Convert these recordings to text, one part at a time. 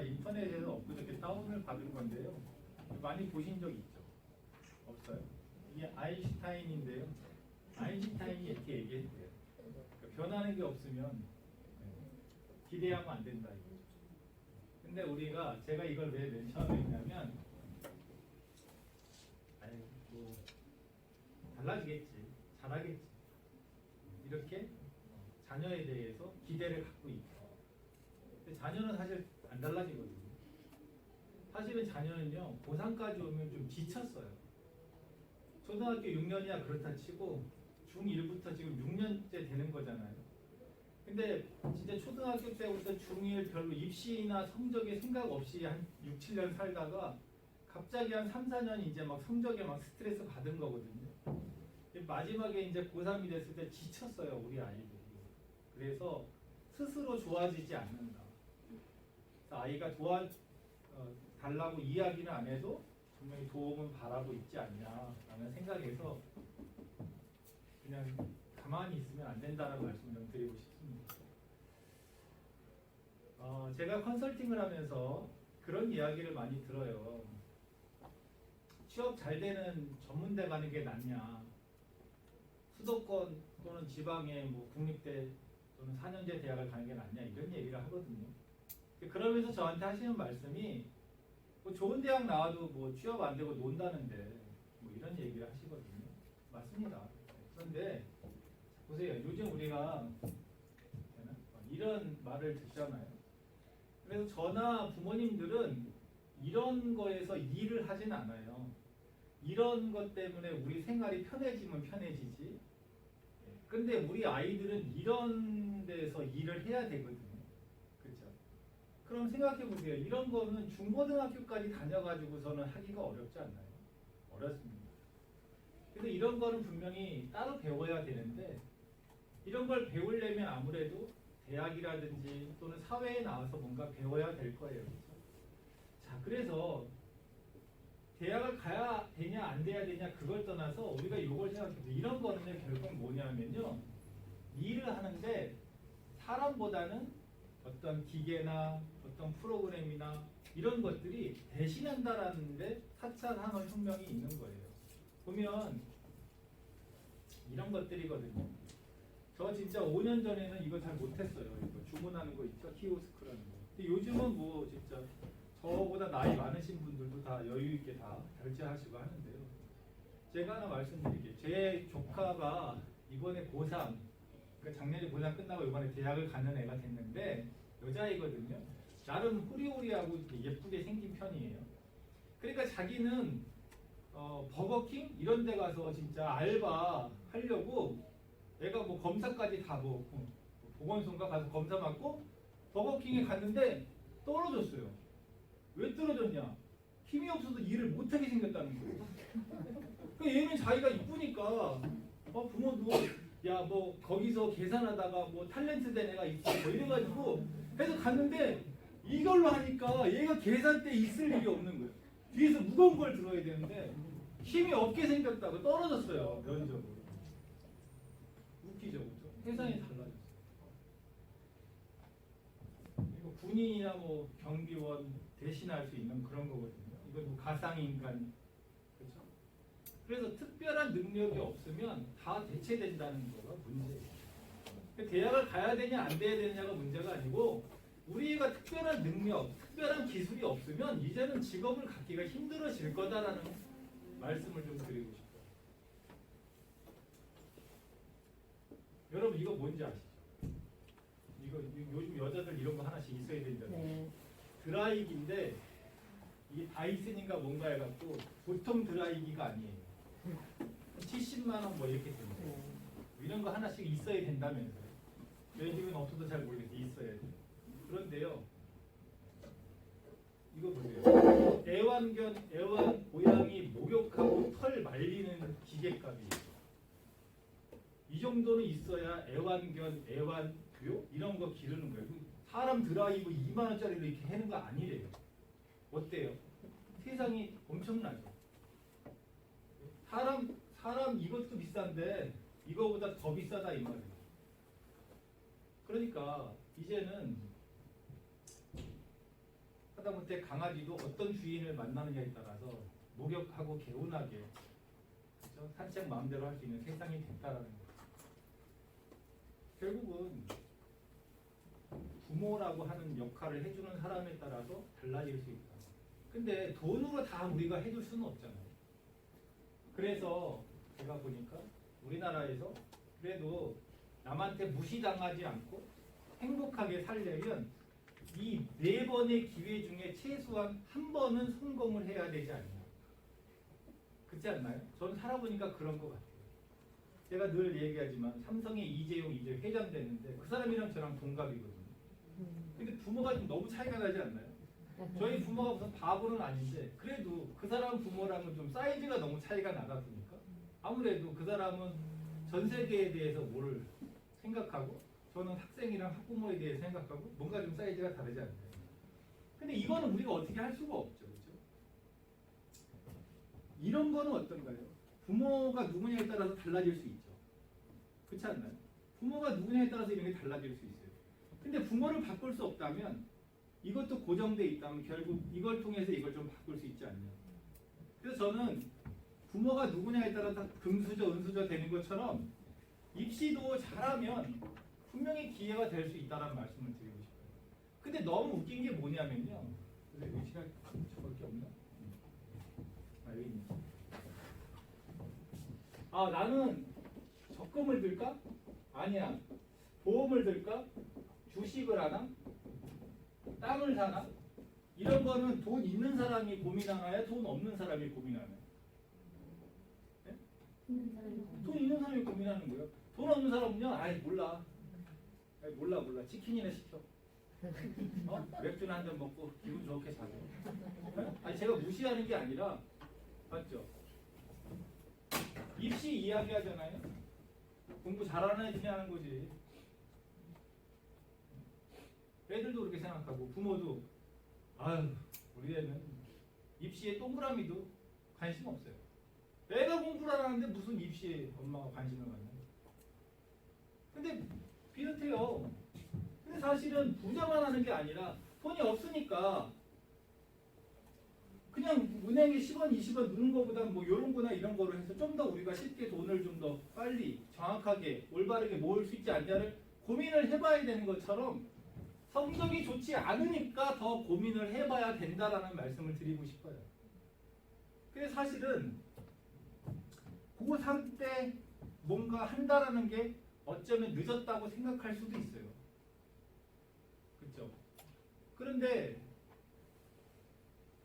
인터넷에서 엊그저께 다운을 받은 건데요. 많이 보신 적 있죠? 없어요? 이게 아인슈타인인데요. 아인슈타인이 이렇게 얘기했대요. 그러니까 변하는 게 없으면 기대하면 안 된다 이거죠. 근데 우리가 제가 이걸 왜 맨 처음에 했냐면 뭐 달라지겠지, 잘하겠지 이렇게 자녀에 대해서 기대를 갖고 있고, 근데 자녀는 사실 안 달라지거든요. 사실은 자녀는요 고3까지 오면 좀 지쳤어요. 초등학교 6년이야 그렇다 치고 중1부터 지금 6년째 되는 거잖아요. 근데 진짜 초등학교 때부터 중1 별로 입시나 성적에 생각 없이 한 6, 7년 살다가 갑자기 한 3, 4년 이제 막 성적에 막 스트레스 받은 거거든요. 마지막에 이제 고3이 됐을 때 지쳤어요, 우리 아이들이. 그래서 스스로 좋아지지 않는다. 아이가 달라고 이야기는 안 해도 분명히 도움은 바라고 있지 않냐라는 생각에서 그냥 가만히 있으면 안 된다는 말씀을 좀 드리고 싶습니다. 제가 컨설팅을 하면서 그런 이야기를 많이 들어요. 취업 잘 되는 전문대 가는 게 낫냐, 수도권 또는 지방의 뭐 국립대 또는 4년제 대학을 가는 게 낫냐, 이런 얘기를 하거든요. 그러면서 저한테 하시는 말씀이 뭐 좋은 대학 나와도 뭐 취업 안 되고 논다는데 뭐 이런 얘기를 하시거든요. 맞습니다. 그런데 보세요. 요즘 우리가 이런 말을 듣잖아요. 그래서 저나 부모님들은 이런 거에서 일을 하진 않아요. 이런 것 때문에 우리 생활이 편해지면 편해지지. 근데 우리 아이들은 이런 데서 일을 해야 되거든요. 그렇죠? 그럼 생각해 보세요. 이런 거는 중고등학교까지 다녀가지고서는 하기가 어렵지 않나요? 어렵습니다. 그래서 이런 거는 분명히 따로 배워야 되는데, 이런 걸 배우려면 아무래도 대학이라든지 또는 사회에 나와서 뭔가 배워야 될 거예요. 그렇죠? 자, 그래서 대학을 가야 되냐 안 돼야 되냐 그걸 떠나서 우리가 이걸 생각해도 이런 거는 결국 뭐냐면요, 일을 하는데 사람보다는 어떤 기계나 어떤 프로그램이나 이런 것들이 대신한다라는 데 4차 산업혁명이 있는 거예요. 보면 이런 것들이거든요. 저 진짜 5년 전에는 이거 잘 못했어요. 이거 주문하는 거 있죠? 키오스크라는 거. 근데 요즘은 뭐 진짜 저보다 나이 많으신 분들도 다 여유 있게 다 결제하시고 하는데요. 제가 하나 말씀드릴게요. 제 조카가 이번에 고3, 그러니까 작년에 고3 끝나고 이번에 대학을 가는 애가 됐는데 여자이거든요. 나름 호리호리하고 예쁘게 생긴 편이에요. 그러니까 자기는 버거킹 이런 데 가서 진짜 알바 하려고 애가 뭐 검사까지 다 보건소인가 가서 검사 받고 버거킹에 갔는데 떨어졌어요. 왜 떨어졌냐? 힘이 없어서 일을 못하게 생겼다는 거예요. 그 얘는 자기가 이쁘니까 부모도 야 뭐 거기서 계산하다가 뭐 탤런트 된 애가 있어 뭐 이래가지고 해서 갔는데 이걸로 하니까 얘가 계산대에 있을 일이 없는 거예요. 뒤에서 무거운 걸 들어야 되는데 힘이 없게 생겼다고 떨어졌어요. 면접으로. 웃기죠, 그렇죠? 세상이 달라졌어요. 이거 군인이나 뭐 경비원 대신할 수 있는 그런 거거든요. 이건 뭐 가상인간, 그렇죠? 그래서 특별한 능력이 없으면 다 대체된다는 거가 문제예요. 대학을 가야 되냐 안 돼야 되냐가 문제가 아니고 우리가 특별한 능력, 특별한 기술이 없으면 이제는 직업을 갖기가 힘들어질 거다라는 말씀을 좀 드리고 싶어요. 여러분 이거 뭔지 아시죠? 이거 요즘 여자들 이런 거 하나씩 있어야 된다는 거예요. 드라이기인데 이게 다이슨인가 뭔가 해갖고 보통 드라이기가 아니에요. 70만 원 뭐 이렇게 됩니다. 이런 거 하나씩 있어야 된다면서요. 저희 집은 없어도 잘 모르겠어요. 있어야 돼요. 그런데요, 이거 보세요. 애완 고양이 목욕하고 털 말리는 기계값이에요. 이 정도는 있어야 애완 교육 이런 거 기르는 거예요. 사람 드라이브 2만 원짜리로 이렇게 해는 거 아니래요. 어때요? 세상이 엄청나죠. 사람 이것도 비싼데 이거보다 더 비싸다 이 말이에요. 그러니까 이제는 하다못해 강아지도 어떤 주인을 만나느냐에 따라서 목욕하고 개운하게 그렇죠? 산책 마음대로 할 수 있는 세상이 됐다라는 거예요. 결국은 부모라고 하는 역할을 해주는 사람에 따라서 달라질 수 있다. 근데 돈으로 다 우리가 해줄 수는 없잖아요. 그래서 제가 보니까 우리나라에서 그래도 남한테 무시당하지 않고 행복하게 살려면 이 4번의 기회 중에 최소한 한 번은 성공을 해야 되지 않나. 그렇지 않나요? 저는 살아보니까 그런 것 같아요. 제가 늘 얘기하지만 삼성의 이재용 이제 회장 됐는데 그 사람이랑 저랑 동갑이거든요. 근데 부모가 좀 너무 차이가 나지 않나요? 저희 부모가 무슨 바보는 아닌데 그래도 그 사람 부모랑은 좀 사이즈가 너무 차이가 나다 보니까 아무래도 그 사람은 전 세계에 대해서 뭘 생각하고 저는 학생이랑 학부모에 대해 생각하고 뭔가 좀 사이즈가 다르지 않나요? 근데 이거는 우리가 어떻게 할 수가 없죠. 그렇죠? 이런 거는 어떤가요? 부모가 누구냐에 따라서 달라질 수 있죠. 그렇지 않나요? 부모가 누구냐에 따라서 이런 게 달라질 수 있어요. 근데 부모를 바꿀 수 없다면 이것도 고정돼 있다면 결국 이걸 통해서 이걸 좀 바꿀 수 있지 않냐. 그래서 저는 부모가 누구냐에 따라 다 금수저 은수저 되는 것처럼 입시도 잘하면 분명히 기회가 될 수 있다는 말씀을 드리고 싶어요. 근데 너무 웃긴 게 뭐냐면요. 근데 의시가 저밖에 없나? 여기 있네. 나는 적금을 들까? 아니야. 보험을 들까? 주식을 하나? 땅을 사나? 이런 거는 돈 있는 사람이 고민하나요? 돈 없는 사람이 고민하나요? 네? 돈 있는 사람이 고민하는 거예요. 돈 없는 사람은요, 몰라. 몰라. 치킨이나 시켜. 맥주나 한 잔 먹고 기분 좋게 자고. 네? 제가 무시하는 게 아니라, 맞죠? 입시 이야기 하잖아요. 공부 잘하는 애들이 하는 거지. 애들도 그렇게 생각하고 부모도 우리 애는 입시에 동그라미도 관심 없어요. 애가 공부를 안 하는데 무슨 입시에 엄마가 관심을 갖나요? 근데 비슷해요. 근데 사실은 부자만 하는 게 아니라 돈이 없으니까 그냥 은행에 10원, 20원 넣는 것보다 뭐 이런 거나 이런 거로 해서 좀 더 우리가 쉽게 돈을 좀 더 빨리 정확하게 올바르게 모을 수 있지 않냐를 고민을 해봐야 되는 것처럼 성적이 좋지 않으니까 더 고민을 해봐야 된다라는 말씀을 드리고 싶어요. 그래서 사실은 고3 때 뭔가 한다라는 게 어쩌면 늦었다고 생각할 수도 있어요. 그렇죠? 그런데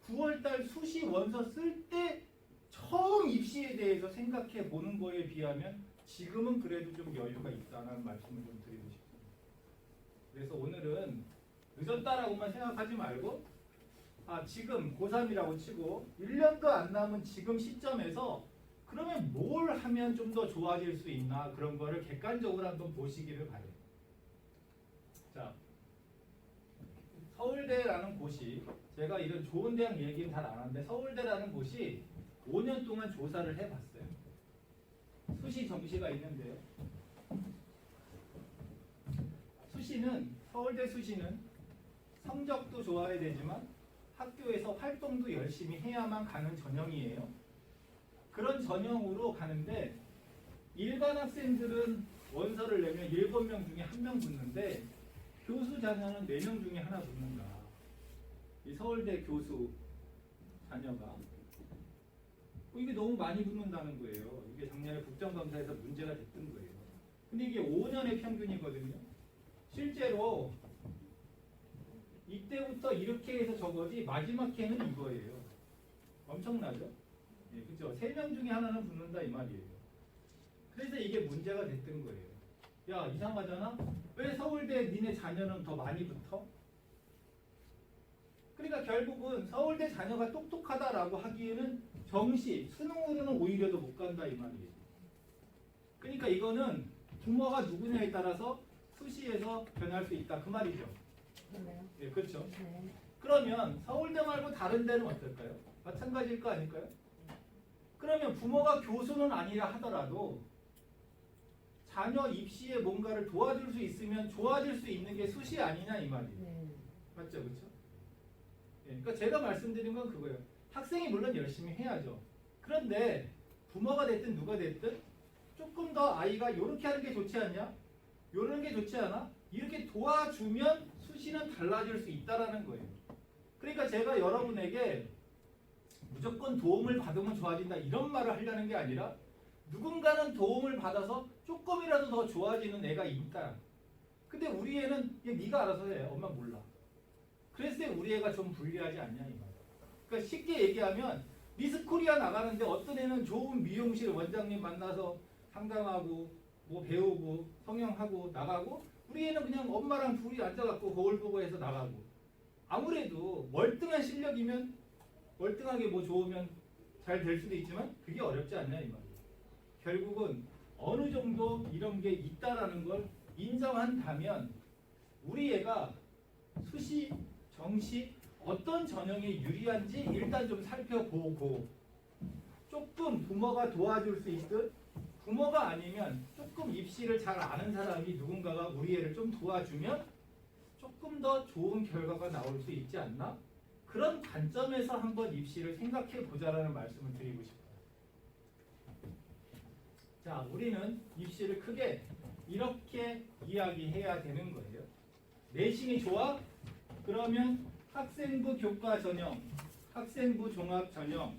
9월달 수시 원서 쓸 때 처음 입시에 대해서 생각해 보는 거에 비하면 지금은 그래도 좀 여유가 있다는 말씀을 좀 드리고 싶습니다. 그래서 오늘은 늦었다라고만 생각하지 말고 지금 고3이라고 치고 1년도 안 남은 지금 시점에서 그러면 뭘 하면 좀 더 좋아질 수 있나 그런 거를 객관적으로 한번 보시기를 바래요. 자, 서울대라는 곳이 제가 이런 좋은 대학 얘기는 잘 안 하는데 서울대라는 곳이 5년 동안 조사를 해봤어요. 수시 정시가 있는데요. 서울대 수시는 성적도 좋아야 되지만 학교에서 활동도 열심히 해야만 가는 전형이에요. 그런 전형으로 가는데 일반 학생들은 원서를 내면 7명 중에 1명 붙는데 교수 자녀는 4명 중에 하나 붙는다. 이 서울대 교수 자녀가 이게 너무 많이 붙는다는 거예요. 이게 작년에 국정감사에서 문제가 됐던 거예요. 근데 이게 5년의 평균이거든요. 실제로 이때부터 이렇게 해서 저거지 마지막 해는 이거예요. 엄청나죠? 예, 그렇죠. 3명 중에 하나는 붙는다 이 말이에요. 그래서 이게 문제가 됐던 거예요. 야, 이상하잖아? 왜 서울대 니네 자녀는 더 많이 붙어? 그러니까 결국은 서울대 자녀가 똑똑하다라고 하기에는 정시, 수능으로는 오히려 더 못 간다 이 말이에요. 그러니까 이거는 부모가 누구냐에 따라서 수시에서 변할 수 있다 그 말이죠. 예, 그렇죠. 그러면 서울대 말고 다른 데는 어떨까요? 마찬가지일 거 아닐까요? 그러면 부모가 교수는 아니라 하더라도 자녀 입시에 뭔가를 도와줄 수 있으면 좋아질 수 있는 게 수시 아니냐 이 말이에요. 맞죠, 그렇죠? 그러니까 제가 말씀드린 건 그거예요. 학생이 물론 열심히 해야죠. 그런데 부모가 됐든 누가 됐든 조금 더 아이가 이렇게 하는 게 좋지 않냐? 이런 게 좋지 않아? 이렇게 도와주면 수시는 달라질 수 있다라는 거예요. 그러니까 제가 여러분에게 무조건 도움을 받으면 좋아진다 이런 말을 하려는 게 아니라 누군가는 도움을 받아서 조금이라도 더 좋아지는 애가 있다. 근데 우리 애는 그냥 네가 알아서 해. 엄마 몰라. 그랬을 때 우리 애가 좀 불리하지 않냐 이 말. 그러니까 쉽게 얘기하면 미스 코리아 나가는데 어떤 애는 좋은 미용실 원장님 만나서 상담하고 뭐 배우고 성형하고 나가고 우리 애는 그냥 엄마랑 둘이 앉아갖고 거울 보고 해서 나가고 아무래도 월등한 실력이면 월등하게 뭐 좋으면 잘 될 수도 있지만 그게 어렵지 않냐 이 말이에요. 결국은 어느 정도 이런 게 있다라는 걸 인정한다면 우리 애가 수시, 정시 어떤 전형이 유리한지 일단 좀 살펴보고 조금 부모가 도와줄 수 있듯 부모가 아니면 조금 입시를 잘 아는 사람이 누군가가 우리 애를 좀 도와주면 조금 더 좋은 결과가 나올 수 있지 않나? 그런 관점에서 한번 입시를 생각해 보자라는 말씀을 드리고 싶어요. 자, 우리는 입시를 크게 이렇게 이야기해야 되는 거예요. 내신이 좋아? 그러면 학생부 교과 전형, 학생부 종합 전형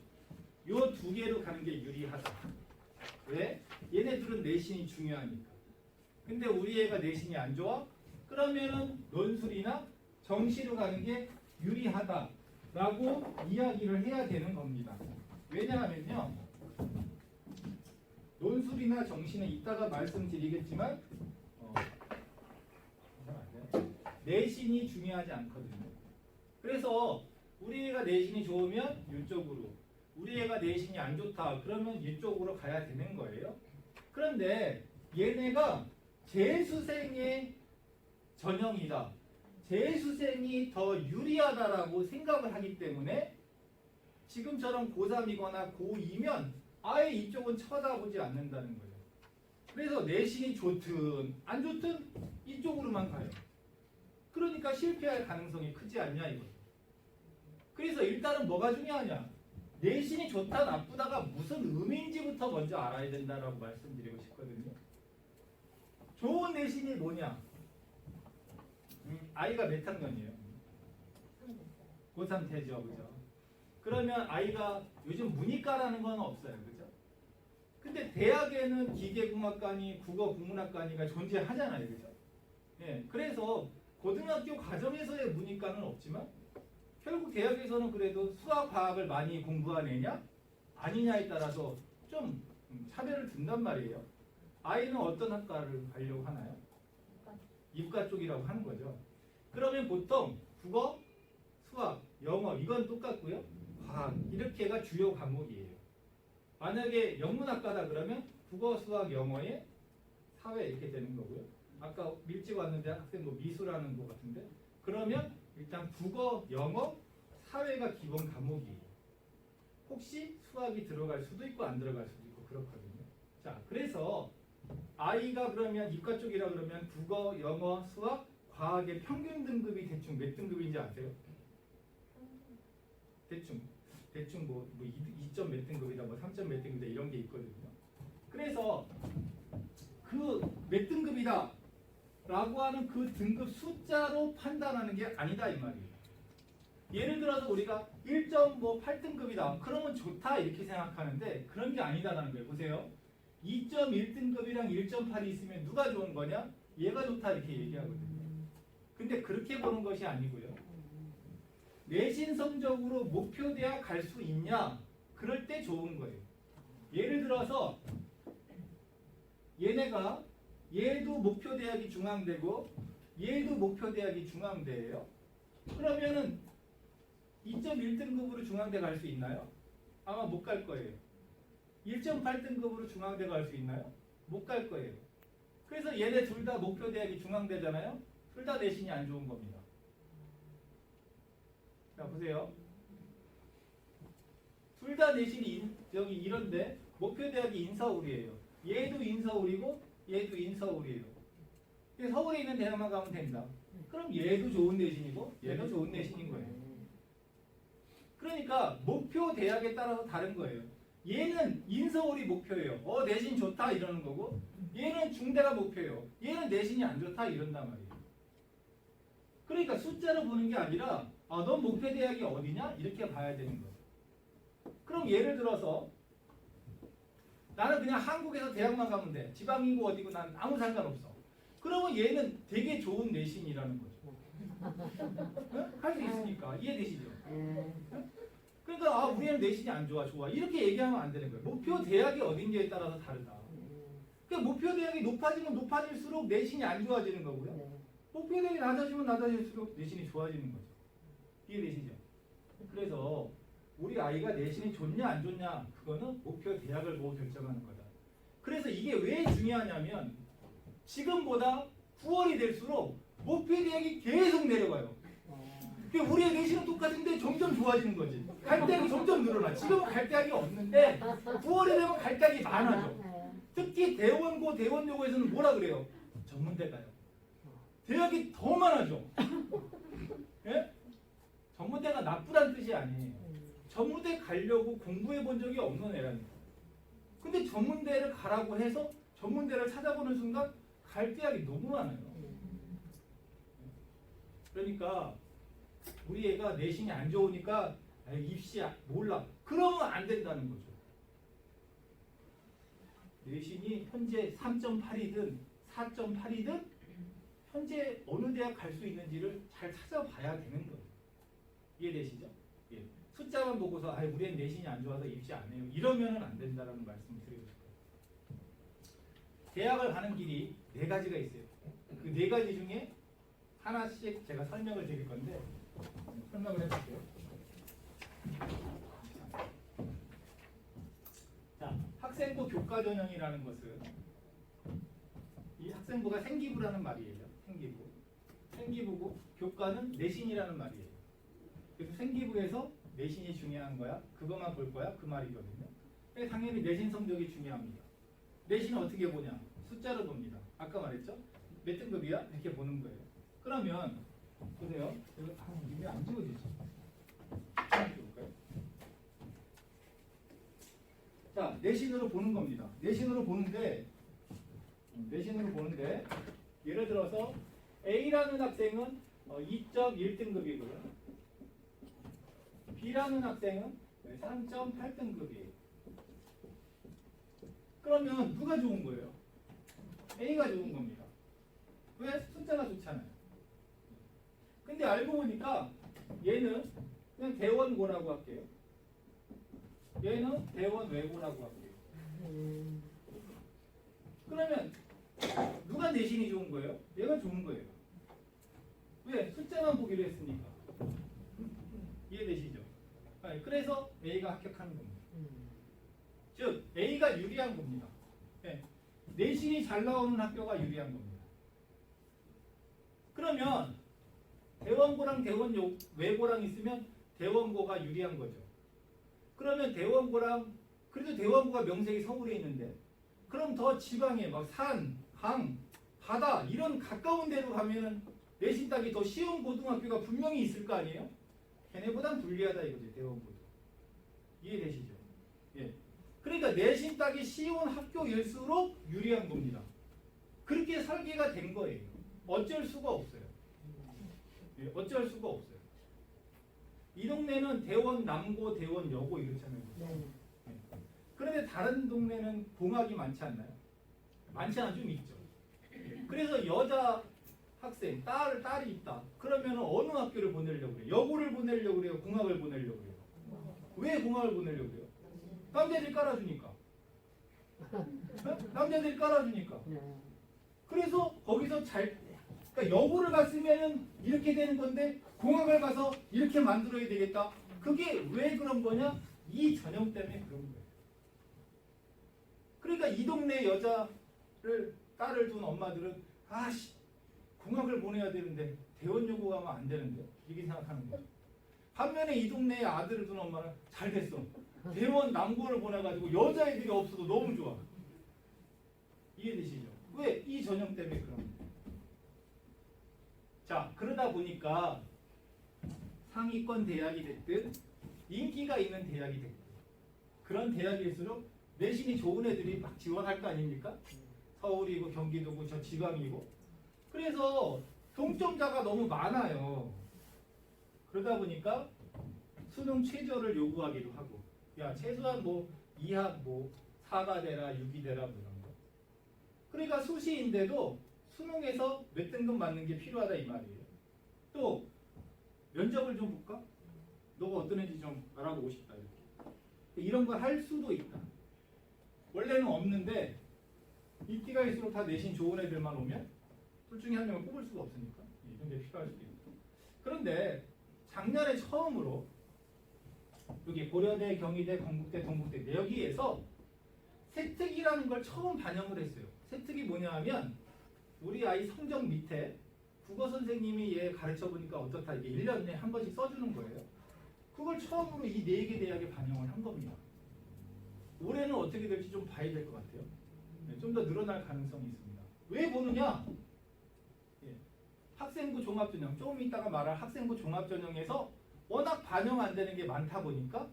요 두 개로 가는 게 유리하다. 왜? 얘네들은 내신이 중요하니까. 근데 우리 애가 내신이 안 좋아? 그러면은 논술이나 정시로 가는 게 유리하다라고 이야기를 해야 되는 겁니다. 왜냐하면요. 논술이나 정시는 이따가 말씀드리겠지만 내신이 중요하지 않거든요. 그래서 우리 애가 내신이 좋으면 이쪽으로 우리 애가 내신이 안 좋다 그러면 이쪽으로 가야 되는 거예요. 그런데 얘네가 재수생의 전형이다. 재수생이 더 유리하다라고 생각을 하기 때문에 지금처럼 고3이거나 고2면 아예 이쪽은 쳐다보지 않는다는 거예요. 그래서 내신이 좋든 안 좋든 이쪽으로만 가요. 그러니까 실패할 가능성이 크지 않냐 이거죠. 그래서 일단은 뭐가 중요하냐? 내신이 좋다 나쁘다가 무슨 의미인지부터 먼저 알아야 된다라고 말씀드리고 싶거든요. 좋은 내신이 뭐냐? 아이가 몇 학년이에요? 고3 되죠, 그죠? 그러면 아이가 요즘 문이과라는 건 없어요, 그죠? 근데 대학에는 기계공학과니 국어국문학과니가 존재하잖아요, 그죠? 예, 그래서 고등학교 과정에서의 문이과는 없지만 결국 대학에서는 그래도 수학, 과학을 많이 공부한 애냐 아니냐에 따라서 좀 차별을 둔단 말이에요. 아이는 어떤 학과를 가려고 하나요? 이과 쪽이라고 하는 거죠. 그러면 보통 국어, 수학, 영어 이건 똑같고요. 과학 이렇게가 주요 과목이에요. 만약에 영문학과다 그러면 국어, 수학, 영어에 사회 이렇게 되는 거고요. 아까 일찍 왔는데 학생 뭐 미술하는 거 같은데 그러면 일단 국어, 영어, 사회가 기본 과목이에요. 혹시 수학이 들어갈 수도 있고 안 들어갈 수도 있고 그렇거든요. 자, 그래서 아이가 그러면 이과 쪽이라 그러면 국어, 영어, 수학, 과학의 평균 등급이 대충 몇 등급인지 아세요? 대충 뭐 2점 몇 등급이다, 뭐 3점 몇 등급이다 이런 게 있거든요. 그래서 그 몇 등급이다 라고 하는 그 등급 숫자로 판단하는 게 아니다 이 말이에요. 예를 들어서 우리가 1.8등급이다 그러면 좋다 이렇게 생각하는데 그런 게 아니다라는 거예요. 보세요. 2.1등급이랑 1.8이 있으면 누가 좋은 거냐? 얘가 좋다 이렇게 얘기하거든요. 근데 그렇게 보는 것이 아니고요. 내신 성적으로 목표 대학 갈 수 있냐? 그럴 때 좋은 거예요. 예를 들어서 얘네가 얘도 목표 대학이 중앙대고 얘도 목표 대학이 중앙대예요. 그러면은 2.1등급으로 중앙대 갈 수 있나요? 아마 못 갈 거예요. 1.8등급으로 중앙대 갈 수 있나요? 못 갈 거예요. 그래서 얘네 둘 다 목표 대학이 중앙대잖아요. 둘 다 내신이 안 좋은 겁니다. 자 보세요. 둘 다 내신이 여기 이런데 목표 대학이 인서울이에요. 얘도 인서울이고 얘도 인서울이에요. 서울에 있는 대학만 가면 된다. 그럼 얘도 좋은 내신이고 얘도 좋은 내신인 거예요. 그러니까 목표 대학에 따라서 다른 거예요. 얘는 인서울이 목표예요. 내신 좋다 이러는 거고, 얘는 중대가 목표예요. 얘는 내신이 안 좋다 이런단 말이에요. 그러니까 숫자로 보는 게 아니라 넌 목표 대학이 어디냐? 이렇게 봐야 되는 거예요. 그럼 예를 들어서 나는 그냥 한국에서 대학만 가면 돼. 지방이고 어디고 난 아무 상관없어. 그러면 얘는 되게 좋은 내신이라는 거죠. 할 수 있으니까. 이해되시죠? 그러니까 우리는 내신이 안 좋아. 좋아. 이렇게 얘기하면 안 되는 거예요. 목표 대학이 어딘지에 따라서 다르다. 그러니까 목표 대학이 높아지면 높아질수록 내신이 안 좋아지는 거고요. 목표 대학이 낮아지면 낮아질수록 내신이 좋아지는 거죠. 이해되시죠? 그래서 우리 아이가 내신이 좋냐 안 좋냐 그거는 목표 대학을 보고 결정하는 거다. 그래서 이게 왜 중요하냐면 지금보다 9월이 될수록 목표 대학이 계속 내려가요. 그러니까 우리의 내신은 똑같은데 점점 좋아지는 거지. 갈 대학이 점점 늘어나. 지금은 갈 대학이 없는데 9월이 되면 갈 대학이 많아져. 특히 대원고, 대원여고에서는 뭐라 그래요? 전문대 가요. 대학이 더 많아져. 예? 전문대가 나쁘다는 뜻이 아니에요. 전문대 가려고 공부해 본 적이 없는 애라니까. 근데 전문대를 가라고 해서 전문대를 찾아보는 순간 갈 대학이 너무 많아요. 그러니까 우리 애가 내신이 안 좋으니까 입시 몰라. 그러면 안 된다는 거죠. 내신이 현재 3.8이든 4.8이든 현재 어느 대학 갈 수 있는지를 잘 찾아봐야 되는 거예요. 이해되시죠? 예. 숫자만 보고서 우리 애는 내신이 안 좋아서 입시 안 해요. 이러면은 안 된다는 말씀을 드리고 싶어요. 대학을 가는 길이 4가지가 있어요. 그 4가지 중에 하나씩 제가 설명을 드릴 건데 설명을 해볼게요. 자, 학생부 교과 전형이라는 것은 이 학생부가 생기부라는 말이에요. 생기부고 교과는 내신이라는 말이에요. 그래서 생기부에서 내신이 중요한 거야. 그것만 볼 거야. 그 말이거든요. 당연히 내신 성적이 중요합니다. 내신은 어떻게 보냐? 숫자로 봅니다. 아까 말했죠? 몇 등급이야? 이렇게 보는 거예요. 그러면 보세요. 이게 안 지워지지? 자, 내신으로 보는 겁니다. 내신으로 보는데 예를 들어서 A라는 학생은 2.1등급이고요. B라는 학생은 3.8등급이에요. 그러면 누가 좋은 거예요? A가 좋은 겁니다. 왜? 숫자가 좋잖아요. 근데 알고 보니까 얘는 그냥 대원고라고 할게요. 얘는 대원외고라고 할게요. 그러면 누가 내신이 좋은 거예요? 얘가 좋은 거예요. 왜? 숫자만 보기로 했으니까. 이해되시죠? 그래서 A가 합격하는 겁니다. 즉 A가 유리한 겁니다. 네. 내신이 잘 나오는 학교가 유리한 겁니다. 그러면 대원고랑 대원외고랑 있으면 대원고가 유리한 거죠. 그러면 대원고랑 그래도 대원고가 명색이 서울에 있는데 그럼 더 지방에 막 산, 강, 바다 이런 가까운 데로 가면 내신 따기 더 쉬운 고등학교가 분명히 있을 거 아니에요? 걔네보단 불리하다 이거죠. 대원고도. 이해되시죠? 예. 그러니까 내신 따기 쉬운 학교일수록 유리한 겁니다. 그렇게 설계가 된 거예요. 어쩔 수가 없어요. 예, 어쩔 수가 없어요. 이 동네는 대원 남고, 대원 여고 이렇잖아요. 네. 예. 그런데 다른 동네는 공학이 많지 않나요? 많지 않아 좀 있죠. 그래서 여자 학생, 딸이 있다. 그러면 어느 학교를 보내려고 그래요? 여고를 보내려고 그래요? 공학을 보내려고 그래요? 왜 공학을 보내려고 그래요? 남자들이 깔아주니까. 남자들이 깔아주니까. 그래서 거기서 그러니까 여고를 갔으면 이렇게 되는 건데 공학을 가서 이렇게 만들어야 되겠다. 그게 왜 그런 거냐? 이 전형 때문에 그런 거예요. 그러니까 이 동네 딸을 둔 엄마들은 공학을 보내야 되는데 대원여고 가면 안 되는데 이렇게 생각하는 거죠. 반면에 이 동네에 아들을 둔 엄마는 잘 됐어. 대원 남고를 보내가지고 여자애들이 없어도 너무 좋아. 이해되시죠? 왜? 이 전형 때문에 그런 거예요. 자, 그러다 보니까 상위권 대학이 됐든 인기가 있는 대학이 됐고 그런 대학일수록 내신이 좋은 애들이 막 지원할 거 아닙니까? 서울이고 경기도고 저 지방이고 그래서 동점자가 너무 많아요. 그러다 보니까 수능 최저를 요구하기도 하고 야 최소한 뭐 2학 뭐 4가 되라 6이 되라 뭐 이런 거. 그러니까 수시인데도 수능에서 몇 등급 맞는 게 필요하다 이 말이에요. 또 면접을 좀 볼까? 너가 어떤 애인지 좀 알아보고 싶다 이렇게. 이런 걸 할 수도 있다. 원래는 없는데 인기가 있을수록 다 내신 좋은 애들만 오면 둘 중에 한 명을 뽑을 수가 없으니까 이런 게 필요할 수도 있고. 그런데 작년에 처음으로 여기 고려대, 경희대, 건국대, 동국대 여기에서 세특이라는 걸 처음 반영을 했어요. 세특이 뭐냐 하면 우리 아이 성적 밑에 국어 선생님이 얘 가르쳐 보니까 어떻다 이게 1년에 한 번씩 써주는 거예요. 그걸 처음으로 이 4개 대학에 반영을 한 겁니다. 올해는 어떻게 될지 좀 봐야 될 것 같아요. 좀 더 늘어날 가능성이 있습니다. 왜 보느냐? 예. 학생부 종합전형, 조금 이따가 말할 학생부 종합전형에서 워낙 반영 안 되는 게 많다 보니까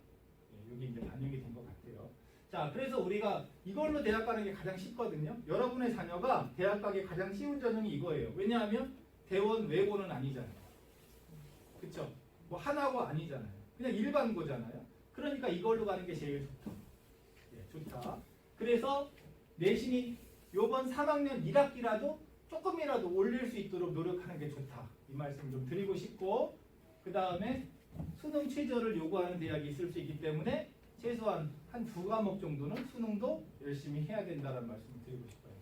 예, 여기 이제 반영이 된 것 같아요. 자, 그래서 우리가 이걸로 대학 가는 게 가장 쉽거든요. 여러분의 자녀가 대학 가기 가장 쉬운 전형이 이거예요. 왜냐하면 대원 외고는 아니잖아요. 그쵸? 뭐 하나고 아니잖아요. 그냥 일반고잖아요. 그러니까 이걸로 가는 게 제일 좋다. 예, 좋다. 그래서 내신이 요번 3학년 1학기라도 조금이라도 올릴 수 있도록 노력하는 게 좋다. 이 말씀 좀 드리고 싶고 그 다음에 수능 최저를 요구하는 대학이 있을 수 있기 때문에 최소한 한 2과목 정도는 수능도 열심히 해야 된다는 말씀을 드리고 싶어요.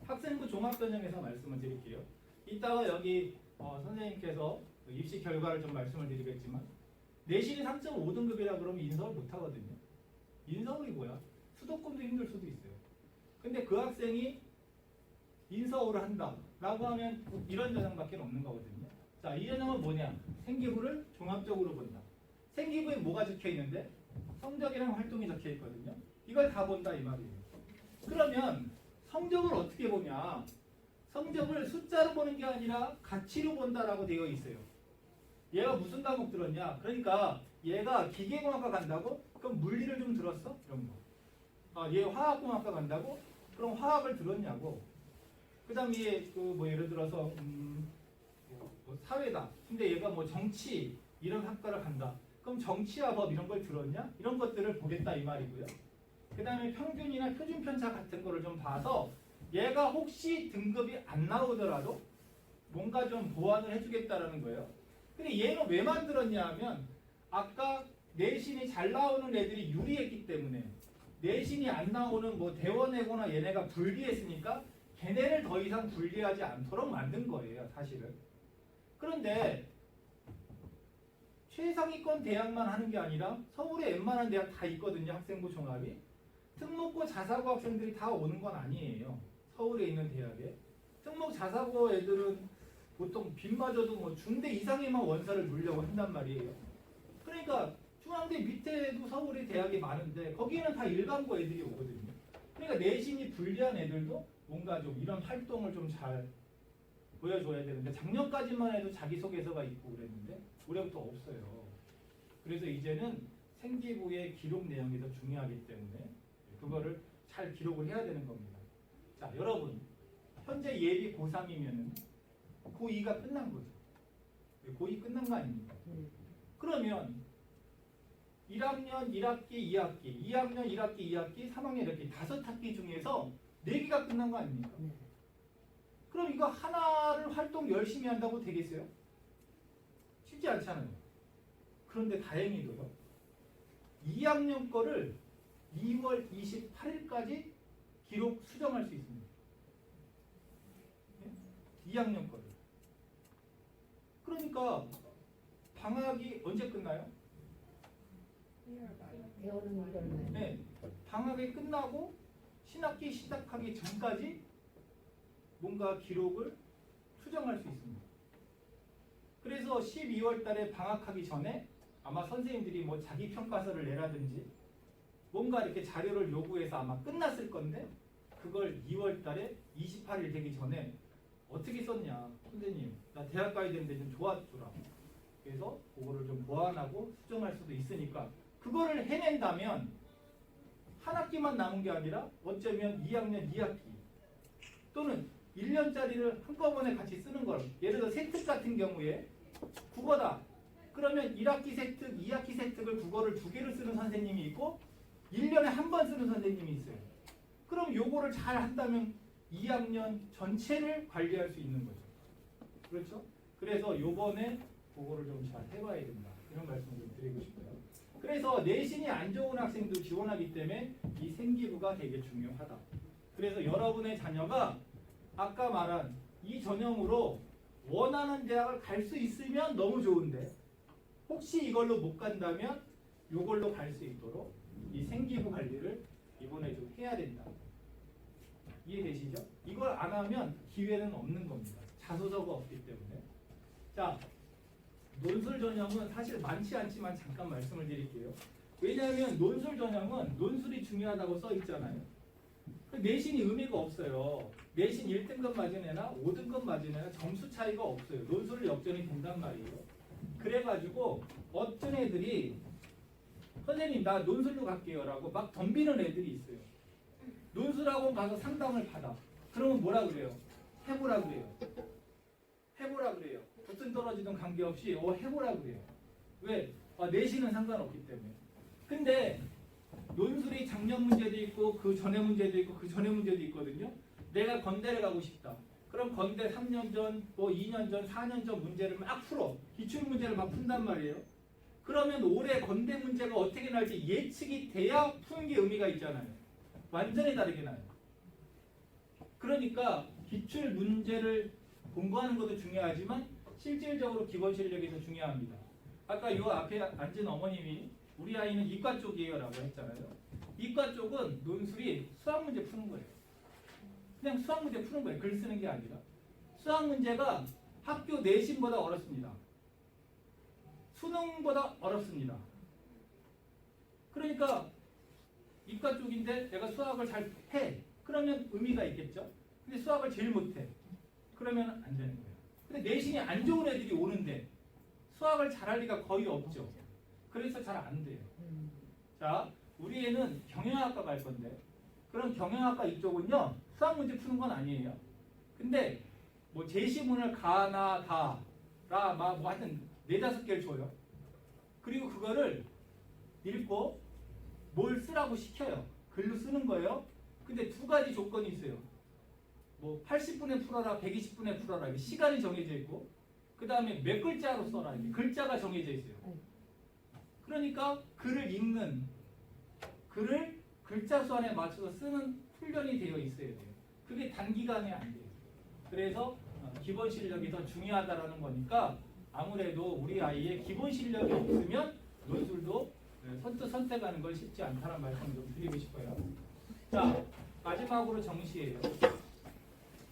학생부 종합전형에서 말씀을 드릴게요. 이따가 여기 선생님께서 입시 결과를 좀 말씀을 드리겠지만 내신이 3.5등급이라 그러면 인서울 못하거든요. 인서울이 뭐야? 수도권도 힘들 수도 있어요. 근데 그 학생이 인서울을 한다라고 하면 이런 전형밖에 없는 거거든요. 자, 이 전형은 뭐냐? 생기부를 종합적으로 본다. 생기부에 뭐가 적혀 있는데? 성적이랑 활동이 적혀 있거든요. 이걸 다 본다 이 말이에요. 그러면 성적을 어떻게 보냐? 성적을 숫자로 보는 게 아니라 가치로 본다라고 되어 있어요. 얘가 무슨 과목 들었냐? 그러니까 얘가 기계공학과 간다고? 그럼 물리를 좀 들었어? 이런 거. 얘 화학공학과 간다고? 그럼 화학을 들었냐고. 그 다음에 얘 뭐 예를 들어서 뭐 사회다. 근데 얘가 뭐 정치 이런 학과를 간다. 그럼 정치와 법 이런 걸 들었냐? 이런 것들을 보겠다 이 말이고요. 그 다음에 평균이나 표준 편차 같은 거를 좀 봐서 얘가 혹시 등급이 안 나오더라도 뭔가 좀 보완을 해주겠다라는 거예요. 근데 얘는 왜 만들었냐 하면 아까 내신이 잘 나오는 애들이 유리했기 때문에 내신이 안 나오는 뭐 대원외고나 얘네가 불리했으니까 걔네를 더 이상 불리하지 않도록 만든 거예요, 사실은. 그런데 최상위권 대학만 하는 게 아니라 서울에 웬만한 대학 다 있거든요, 학생부 종합이. 특목고 자사고 학생들이 다 오는 건 아니에요. 서울에 있는 대학에. 특목 자사고 애들은 보통 빚마저도 뭐 중대 이상에만 원서를 물려고 한단 말이에요. 그러니까 중앙대 밑에도 서울에 대학이 많은데 거기에는 다 일반고 애들이 오거든요. 그러니까 내신이 불리한 애들도 뭔가 좀 이런 활동을 좀 잘 보여줘야 되는데 작년까지만 해도 자기소개서가 있고 그랬는데 올해부터 없어요. 그래서 이제는 생기부의 기록 내용이 더 중요하기 때문에 그거를 잘 기록을 해야 되는 겁니다. 자, 여러분 현재 예비 고3이면은 고2가 끝난 거죠. 고2 끝난 거 아닙니까? 그러면 1학년 1학기 2학기, 2학년 1학기 2학기, 3학년 이렇게 5학기 중에서 4개가 끝난 거 아닙니까? 그럼 이거 하나를 활동 열심히 한다고 되겠어요? 쉽지 않잖아요. 그런데 다행히도요. 2학년 거를 2월 28일까지 기록 수정할 수 있습니다. 2학년 거를. 그러니까 방학이 언제 끝나요? 네, 방학이 끝나고 신학기 시작하기 전까지 뭔가 기록을 수정할 수 있습니다. 그래서 12월 달에 방학하기 전에 아마 선생님들이 뭐 자기 평가서를 내라든지 뭔가 이렇게 자료를 요구해서 아마 끝났을 건데 그걸 2월 달에 28일 되기 전에 어떻게 썼냐? 선생님, 나 대학 가야 되는데 좀 도와줘라. 그래서 그거를 좀 보완하고 수정할 수도 있으니까 그거를 해낸다면 한 학기만 남은 게 아니라 어쩌면 2학년 2학기 또는 1년짜리를 한꺼번에 같이 쓰는 걸 예를 들어 세특 같은 경우에 국어다. 그러면 1학기 세특, 2학기 세특을 국어를 2개를 쓰는 선생님이 있고 1년에 한 번 쓰는 선생님이 있어요. 그럼 요거를 잘 한다면 2학년 전체를 관리할 수 있는 거죠. 그렇죠? 그래서 요번에 그거를 좀 잘 해봐야 된다. 이런 말씀 좀 드리고 싶어요. 그래서 내신이 안 좋은 학생도 지원하기 때문에 이 생기부가 되게 중요하다. 그래서 여러분의 자녀가 아까 말한 이 전형으로 원하는 대학을 갈 수 있으면 너무 좋은데 혹시 이걸로 못 간다면 이걸로 갈 수 있도록 이 생기부 관리를 이번에 좀 해야 된다. 이해되시죠? 이걸 안 하면 기회는 없는 겁니다. 자소서가 없기 때문에. 자, 논술 전형은 사실 많지 않지만 잠깐 말씀을 드릴게요. 왜냐하면 논술 전형은 논술이 중요하다고 써 있잖아요. 내신이 의미가 없어요. 내신 1등급 맞은 애나 5등급 맞은 애나 점수 차이가 없어요. 논술을 역전이 된단 말이에요. 그래가지고 어떤 애들이 선생님 나 논술로 갈게요 라고 막 덤비는 애들이 있어요. 논술학원 가서 상담을 받아. 그러면 뭐라 그래요? 해보라 그래요. 해보라 그래요. 붙든 떨어지든 관계없이 해보라 그래요. 왜? 내신은 상관없기 때문에. 근데 논술이 작년 문제도 있고 그 전에 문제도 있고 그 전에 문제도 있거든요. 내가 건대를 가고 싶다. 그럼 건대 3년 전, 뭐 2년 전, 4년 전 문제를 막 풀어. 기출 문제를 막 푼단 말이에요. 그러면 올해 건대 문제가 어떻게 날지 예측이 돼야 푸는 게 의미가 있잖아요. 완전히 다르게 나요. 그러니까 기출 문제를 공부하는 것도 중요하지만 실질적으로 기본 실력이 더 중요합니다. 아까 요 앞에 앉은 어머님이 우리 아이는 이과 쪽이에요 라고 했잖아요. 이과 쪽은 논술이 수학 문제 푸는 거예요. 그냥 수학 문제 푸는 거예요. 글 쓰는 게 아니라. 수학 문제가 학교 내신보다 어렵습니다. 수능보다 어렵습니다. 그러니까 이과 쪽인데 내가 수학을 잘 해. 그러면 의미가 있겠죠. 근데 수학을 제일 못해. 그러면 안 되는 거예요. 근데 내신이 안 좋은 애들이 오는데 수학을 잘할 리가 거의 없죠. 그래서 잘 안 돼요. 자, 우리 애는 경영학과 갈 건데 그럼 경영학과 이쪽은요 수학 문제 푸는 건 아니에요. 근데 뭐 제시문을 가나 다라 뭐 하여튼 4-5개를 줘요. 그리고 그거를 읽고 뭘 쓰라고 시켜요. 글로 쓰는 거예요. 근데 2가지 조건이 있어요. 뭐 80분에 풀어라, 120분에 풀어라. 이게 시간이 정해져 있고 그 다음에 몇 글자로 써라. 이게 글자가 정해져 있어요. 그러니까 글을 읽는 글을 글자 수 안에 맞춰서 쓰는 훈련이 되어 있어야 돼요. 그게 단기간에 안 돼요. 그래서 기본 실력이 더 중요하다라는 거니까 아무래도 우리 아이의 기본 실력이 없으면 논술도 선택하는 걸 쉽지 않다는 말씀을 좀 드리고 싶어요. 자, 마지막으로 정시예요.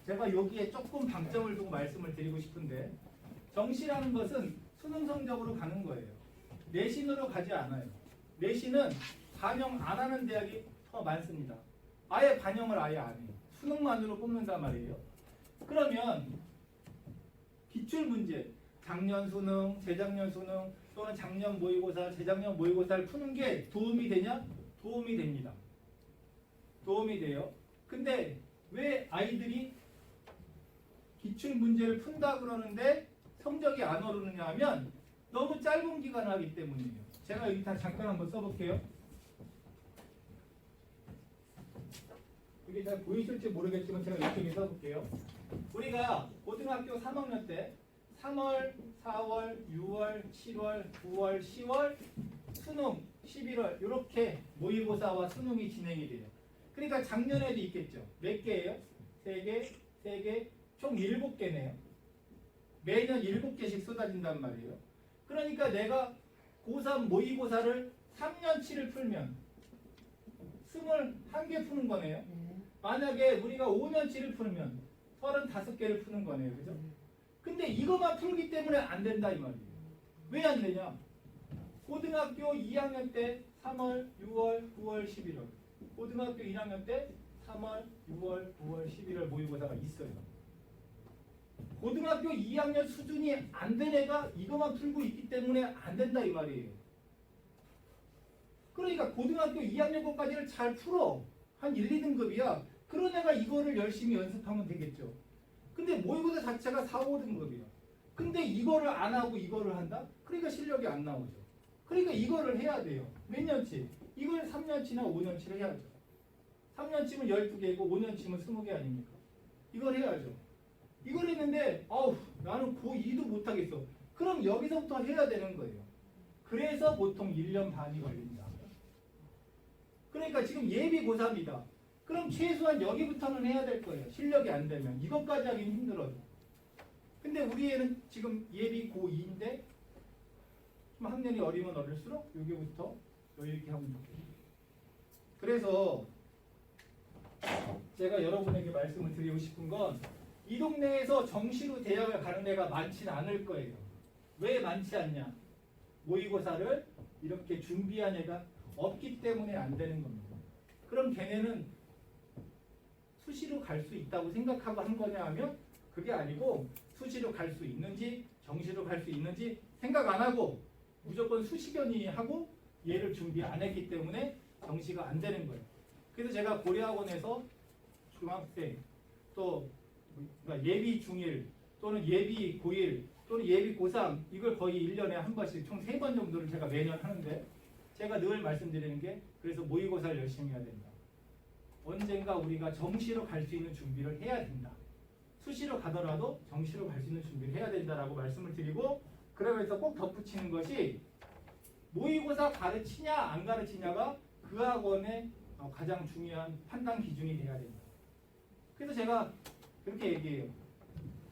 제가 여기에 조금 방점을 두고 말씀을 드리고 싶은데 정시라는 것은 수능 성적으로 가는 거예요. 내신으로 가지 않아요. 내신은 반영 안 하는 대학이 더 많습니다. 아예 반영을 아예 안 해요. 수능만으로 뽑는단 말이에요. 그러면 기출문제, 작년 수능, 재작년 수능 또는 작년 모의고사, 재작년 모의고사를 푸는 게 도움이 되냐? 도움이 됩니다. 도움이 돼요. 근데 왜 아이들이 기출문제를 푼다 그러는데 성적이 안 오르느냐 하면 너무 짧은 기간 하기 때문이에요. 제가 여기 다 잠깐 한번 써볼게요. 이게 잘 보이실지 모르겠지만 제가 이쪽에 써볼게요. 우리가 고등학교 3학년 때 3월, 4월, 6월, 7월, 9월, 10월, 수능 11월 이렇게 모의고사와 수능이 진행이 돼요. 그러니까 작년에도 있겠죠. 몇 개예요? 3개, 3개, 총 7개네요. 매년 7개씩 쏟아진단 말이에요. 그러니까 내가 고3 모의고사를 3년치를 풀면 21개 푸는 거네요. 만약에 우리가 5년치를 풀면 35개를 푸는 거네요. 그죠? 근데 이것만 풀기 때문에 안 된다 이 말이에요. 왜 안 되냐? 고등학교 2학년 때 3월, 6월, 9월, 11월 고등학교 1학년 때 3월, 6월, 9월, 11월 모의고사가 있어요. 고등학교 2학년 수준이 안 된 애가 이것만 풀고 있기 때문에 안 된다 이 말이에요. 그러니까 고등학교 2학년 것까지를 잘 풀어. 한 1, 2등급이야. 그런 애가 이거를 열심히 연습하면 되겠죠. 근데 모의고사 자체가 4, 5등급이야. 근데 이거를 안 하고 이거를 한다? 그러니까 실력이 안 나오죠. 그러니까 이거를 해야 돼요. 몇 년치? 이걸 3년치나 5년치를 해야죠. 3년치면 12개이고 5년치면 20개 아닙니까? 이걸 해야죠. 이걸 했는데 나는 고2도 못하겠어. 그럼 여기서부터 해야 되는 거예요. 그래서 보통 1년 반이 걸린다. 그러니까 지금 예비 고3이다. 그럼 최소한 여기부터는 해야 될 거예요. 실력이 안 되면. 이것까지 하긴 힘들어요. 근데 우리 애는 지금 예비 고2인데 좀 학년이 어리면 어릴수록 여기부터 이렇게 하면 좋겠어요. 그래서 제가 여러분에게 말씀을 드리고 싶은 건 이 동네에서 정시로 대학을 가는 애가 많지는 않을 거예요. 왜 많지 않냐? 모의고사를 이렇게 준비한 애가 없기 때문에 안 되는 겁니다. 그럼 걔네는 수시로 갈 수 있다고 생각하고 한 거냐 하면 그게 아니고 수시로 갈 수 있는지 정시로 갈 수 있는지 생각 안 하고 무조건 수시견이 하고 얘를 준비 안 했기 때문에 정시가 안 되는 거예요. 그래서 제가 고려학원에서 중학생 또 그러니까 예비 중1 또는 예비 고1 또는 예비 고3 이걸 거의 1년에 한 번씩 총 3번 정도를 제가 매년 하는데 제가 늘 말씀드리는 게 그래서 모의고사를 열심히 해야 된다. 언젠가 우리가 정시로 갈 수 있는 준비를 해야 된다. 수시로 가더라도 정시로 갈 수 있는 준비를 해야 된다라고 말씀을 드리고 그러면서 꼭 덧붙이는 것이 모의고사 가르치냐 안 가르치냐가 그 학원의 가장 중요한 판단 기준이 돼야 된다. 그래서 제가 그렇게 얘기해요.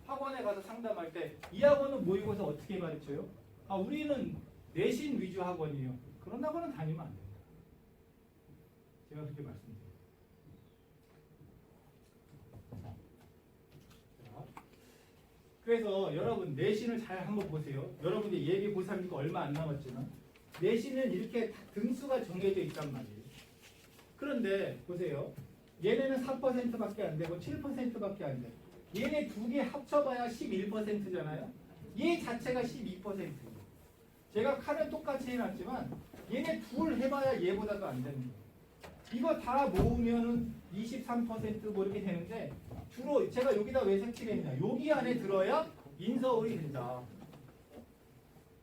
학원에 가서 상담할 때 이 학원은 모의고사 어떻게 가르쳐요? 우리는 내신 위주 학원이에요. 그런 학원은 다니면 안 된다. 제가 그렇게 말씀드려요. 그래서 여러분 내신을 잘 한번 보세요. 여러분이 예비 고3이니까 얼마 안 남았지만 내신은 이렇게 등수가 정해져 있단 말이에요. 그런데 보세요. 얘네는 4%밖에 안 되고 7%밖에 안 돼. 얘네 두 개 합쳐봐야 11%잖아요. 얘 자체가 12%예요. 제가 칸을 똑같이 해놨지만 얘네 둘 해봐야 얘보다도 안 되는 거예요. 이거 다 모으면은 23%뭐 이렇게 되는데 주로 제가 여기다 왜 색칠했냐. 여기 안에 들어야 인서울이 된다.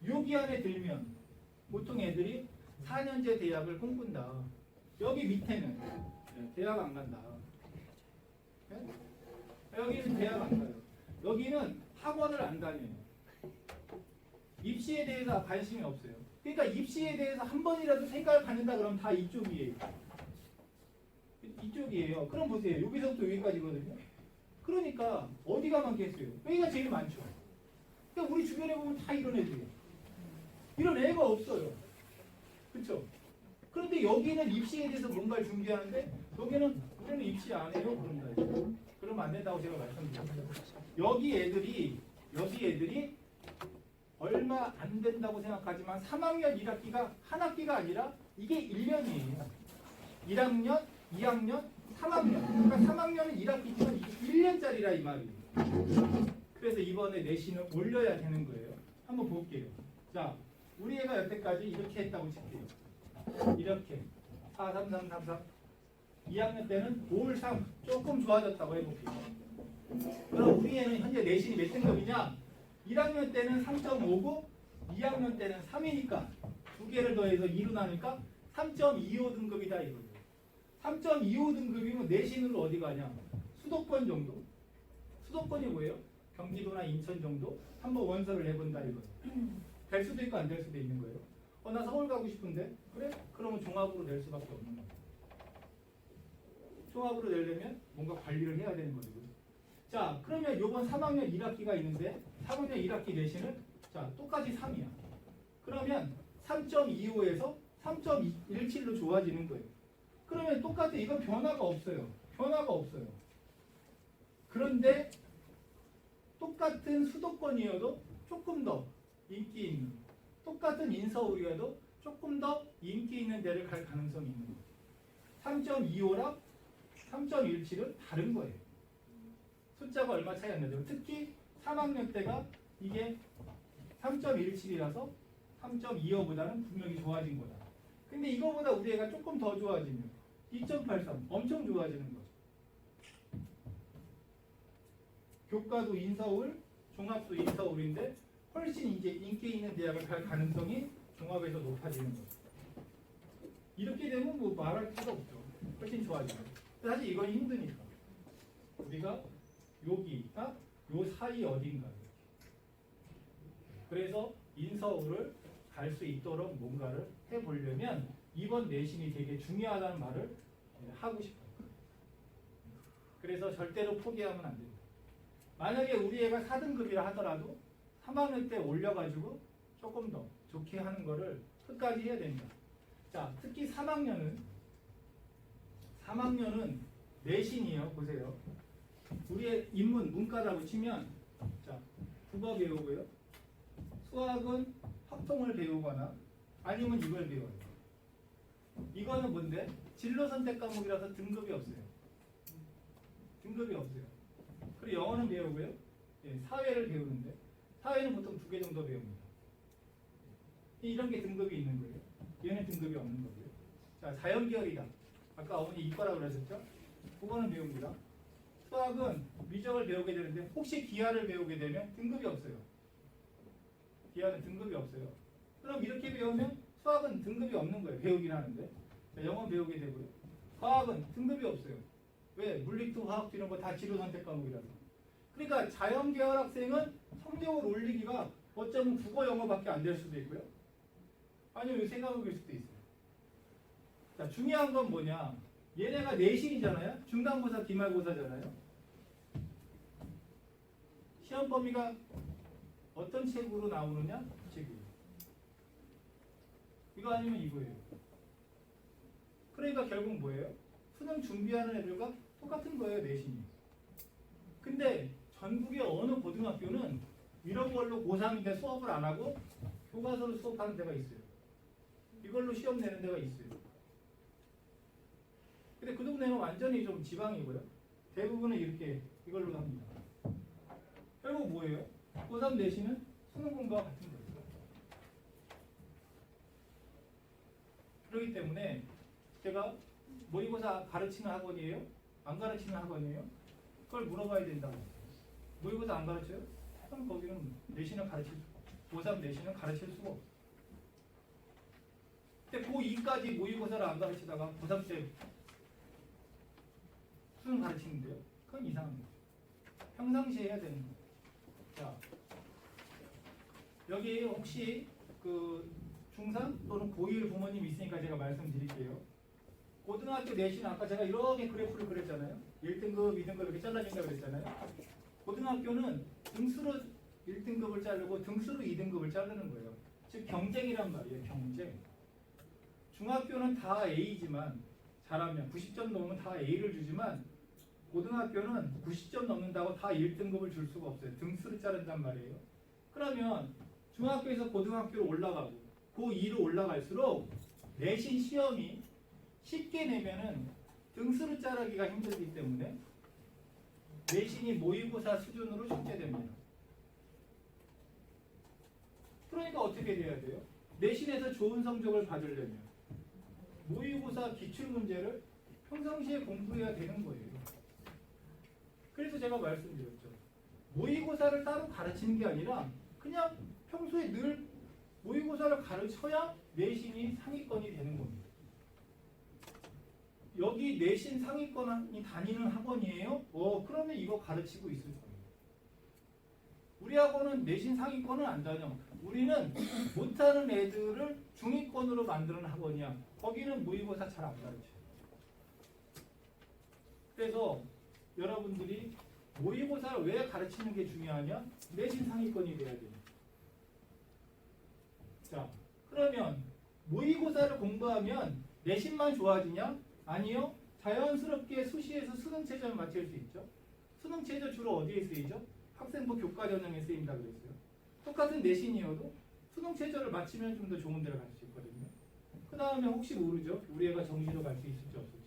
여기 안에 들면 보통 애들이 4년제 대학을 꿈꾼다. 여기 밑에는 대학 안 간다. 여기는 대학 안 가요. 여기는 학원을 안 다녀요. 입시에 대해서 관심이 없어요. 그러니까 입시에 대해서 한 번이라도 생각을 갖는다 그러면 다 이쪽이에요. 이쪽이에요. 그럼 보세요. 여기서부터 여기까지거든요. 그러니까 어디가 많겠어요? 여기가 제일 많죠. 그러니까 우리 주변에 보면 다 이런 애들이에요. 이런 애가 없어요. 그렇죠? 그런데 여기는 입시에 대해서 뭔가를 준비하는데 여기는 우리는 입시 안 해요. 그런다. 그러면 안 된다고 제가 말씀드렸어요. 여기 애들이 얼마 안 된다고 생각하지만 3학년 1학기가 한 학기가 아니라 이게 1년이에요. 1학년, 2학년, 3학년. 그러니까 3학년은 1학기지만 이게 1년짜리라 이 말이에요. 그래서 이번에 내신을 올려야 되는 거예요. 한번 볼게요. 자, 우리 애가 여태까지 이렇게 했다고 칠게요. 이렇게 4, 3, 3, 3, 3. 2학년 때는 5, 3 조금 좋아졌다고 해볼게요. 그럼 우리 애는 현재 내신이 몇 등급이냐? 1학년 때는 3.5고 2학년 때는 3이니까 두 개를 더해서 2로 나니까 3.25등급이다 이거예요. 3.25등급이면 내신으로 어디 가냐? 수도권 정도. 수도권이 뭐예요? 경기도나 인천 정도 한번 원서를 내본다 이거예요. 될 수도 있고 안 될 수도 있는 거예요. 나 서울 가고 싶은데 그래? 그러면 종합으로 낼 수밖에 없는 거예요. 종합으로 내려면 뭔가 관리를 해야 되는 거죠. 자, 그러면 요번 3학년 1학기가 있는데 3학년 1학기 내신은 자 똑같이 3이야. 그러면 3.25에서 3.17로 좋아지는 거예요. 그러면 똑같아. 이건 변화가 없어요. 변화가 없어요. 그런데 똑같은 수도권이어도 조금 더 인기 있는, 똑같은 인서울이어도 조금 더 인기 있는 데를 갈 가능성이 있는 거예요. 3.25랑 3.17은 다른 거예요. 숫자가 얼마 차이 안 나죠. 특히 3학년 때가 이게 3.17이라서 3.25보다는 분명히 좋아진 거다. 근데 이거보다 우리 애가 조금 더 좋아지면 2.83 엄청 좋아지는 거죠. 교과도 인서울, 종합도 인서울인데 훨씬 이제 인기 있는 대학을 갈 가능성이 종합에서 높아지는 거죠. 이렇게 되면 뭐 말할 필요가 없죠. 훨씬 좋아지죠. 사실 이건 힘드니까 우리가 여기가 요 사이 어딘가 이렇게. 그래서 인서울을 갈 수 있도록 뭔가를 해보려면 이번 내신이 되게 중요하다는 말을 하고 싶어요. 그래서 절대로 포기하면 안 됩니다. 만약에 우리 애가 4등급이라 하더라도 3학년 때 올려가지고 조금 더 좋게 하는 거를 끝까지 해야 됩니다. 자, 특히 3학년은 내신이에요. 보세요. 우리의 인문, 문과라고 치면 자, 국어 배우고요. 수학은 합동을 배우거나 아니면 이걸 배워요. 이거는 뭔데? 진로 선택 과목이라서 등급이 없어요. 등급이 없어요. 그리고 영어는 배우고요. 예, 사회를 배우는데 사회는 보통 2개 정도 배웁니다. 이런 게 등급이 있는 거예요. 얘는 등급이 없는 거고요. 자, 자연계열이다. 아까 어머니 이과라고 그러셨죠? 그거는 배웁니다. 수학은 미적을 배우게 되는데 혹시 기하를 배우게 되면 등급이 없어요. 기하는 등급이 없어요. 그럼 이렇게 배우면 수학은 등급이 없는 거예요. 배우긴 하는데. 자, 영어 배우게 되고요. 과학은 등급이 없어요. 왜? 물리도 화학도 이런 거 다 진로 선택 과목이라서. 그러니까 자연계열 학생은 성적을 올리기가 어쩌면 국어 영어밖에 안 될 수도 있고요. 아니면 세 과목일 수도 있어요. 자, 중요한 건 뭐냐? 얘네가 내신이잖아요. 중간고사, 기말고사잖아요. 시험 범위가 어떤 책으로 나오느냐? 이 책이에요. 이거 아니면 이거예요. 그러니까 결국 뭐예요? 수능 준비하는 애들과 똑같은 거예요, 내신이. 근데 전국의 어느 고등학교는 이런 걸로 고3인데 수업을 안 하고 교과서로 수업하는 데가 있어요. 이걸로 시험 내는 데가 있어요. 근데 그 동네는 완전히 좀 지방이고요. 대부분은 이렇게 이걸로 합니다. 결국 뭐예요? 고3 내신은 수능 공부와 같은 거예요. 그렇기 때문에 제가 모의고사 가르치는 학원이에요? 안 가르치는 학원이에요? 그걸 물어봐야 된다고. 모의고사 안 가르쳐요? 그럼 거기는 내신을 가르칠 수, 고3 내신은 가르칠 수가 없어요. 근데 고2까지 모의고사를 안 가르치다가 고3 때 수능 가르치는데요? 그건 이상한 거죠. 평상시에 해야 되는 거예요. 자, 여기 혹시 그 중3 또는 고1 부모님 있으니까 제가 말씀드릴게요. 고등학교 내신 아까 제가 이렇게 그래프를 그렸잖아요. 1등급, 2등급 이렇게 잘라진다고 그랬잖아요. 고등학교는 등수로 1등급을 자르고 등수로 2등급을 자르는 거예요. 즉 경쟁이란 말이에요. 경쟁. 중학교는 다 A지만 잘하면 90점 넘으면 다 A를 주지만 고등학교는 90점 넘는다고 다 1등급을 줄 수가 없어요. 등수를 자른단 말이에요. 그러면 중학교에서 고등학교로 올라가고 고2로 올라갈수록 내신 시험이 쉽게 내면은 등수를 자르기가 힘들기 때문에 내신이 모의고사 수준으로 숙제됩니다. 그러니까 어떻게 돼야 돼요? 내신에서 좋은 성적을 받으려면 모의고사 기출문제를 평상시에 공부해야 되는 거예요. 그래서 제가 말씀드렸죠. 모의고사를 따로 가르치는 게 아니라 그냥 평소에 늘 모의고사를 가르쳐야 내신이 상위권이 되는 겁니다. 여기 내신 상위권이 다니는 학원이에요? 그러면 이거 가르치고 있을 거예요. 우리 학원은 내신 상위권은 안 다녀. 우리는 못하는 애들을 중위권으로 만드는 학원이야. 거기는 모의고사 잘 안 가르쳐요. 그래서 여러분들이 모의고사를 왜 가르치는 게 중요하냐? 내신 상위권이 돼야 돼요. 자, 그러면 모의고사를 공부하면 내신만 좋아지냐? 아니요. 자연스럽게 수시에서 수능 최저를 맞출 수 있죠. 수능 최저 주로 어디에 쓰이죠? 학생부 교과 전형에 쓰인다 그랬어요. 똑같은 내신이어도 수능 최저를 맞추면 좀 더 좋은 데를 갈 수 있거든요. 그 다음에 혹시 모르죠. 우리 애가 정시로 갈 수 있을지 없을지.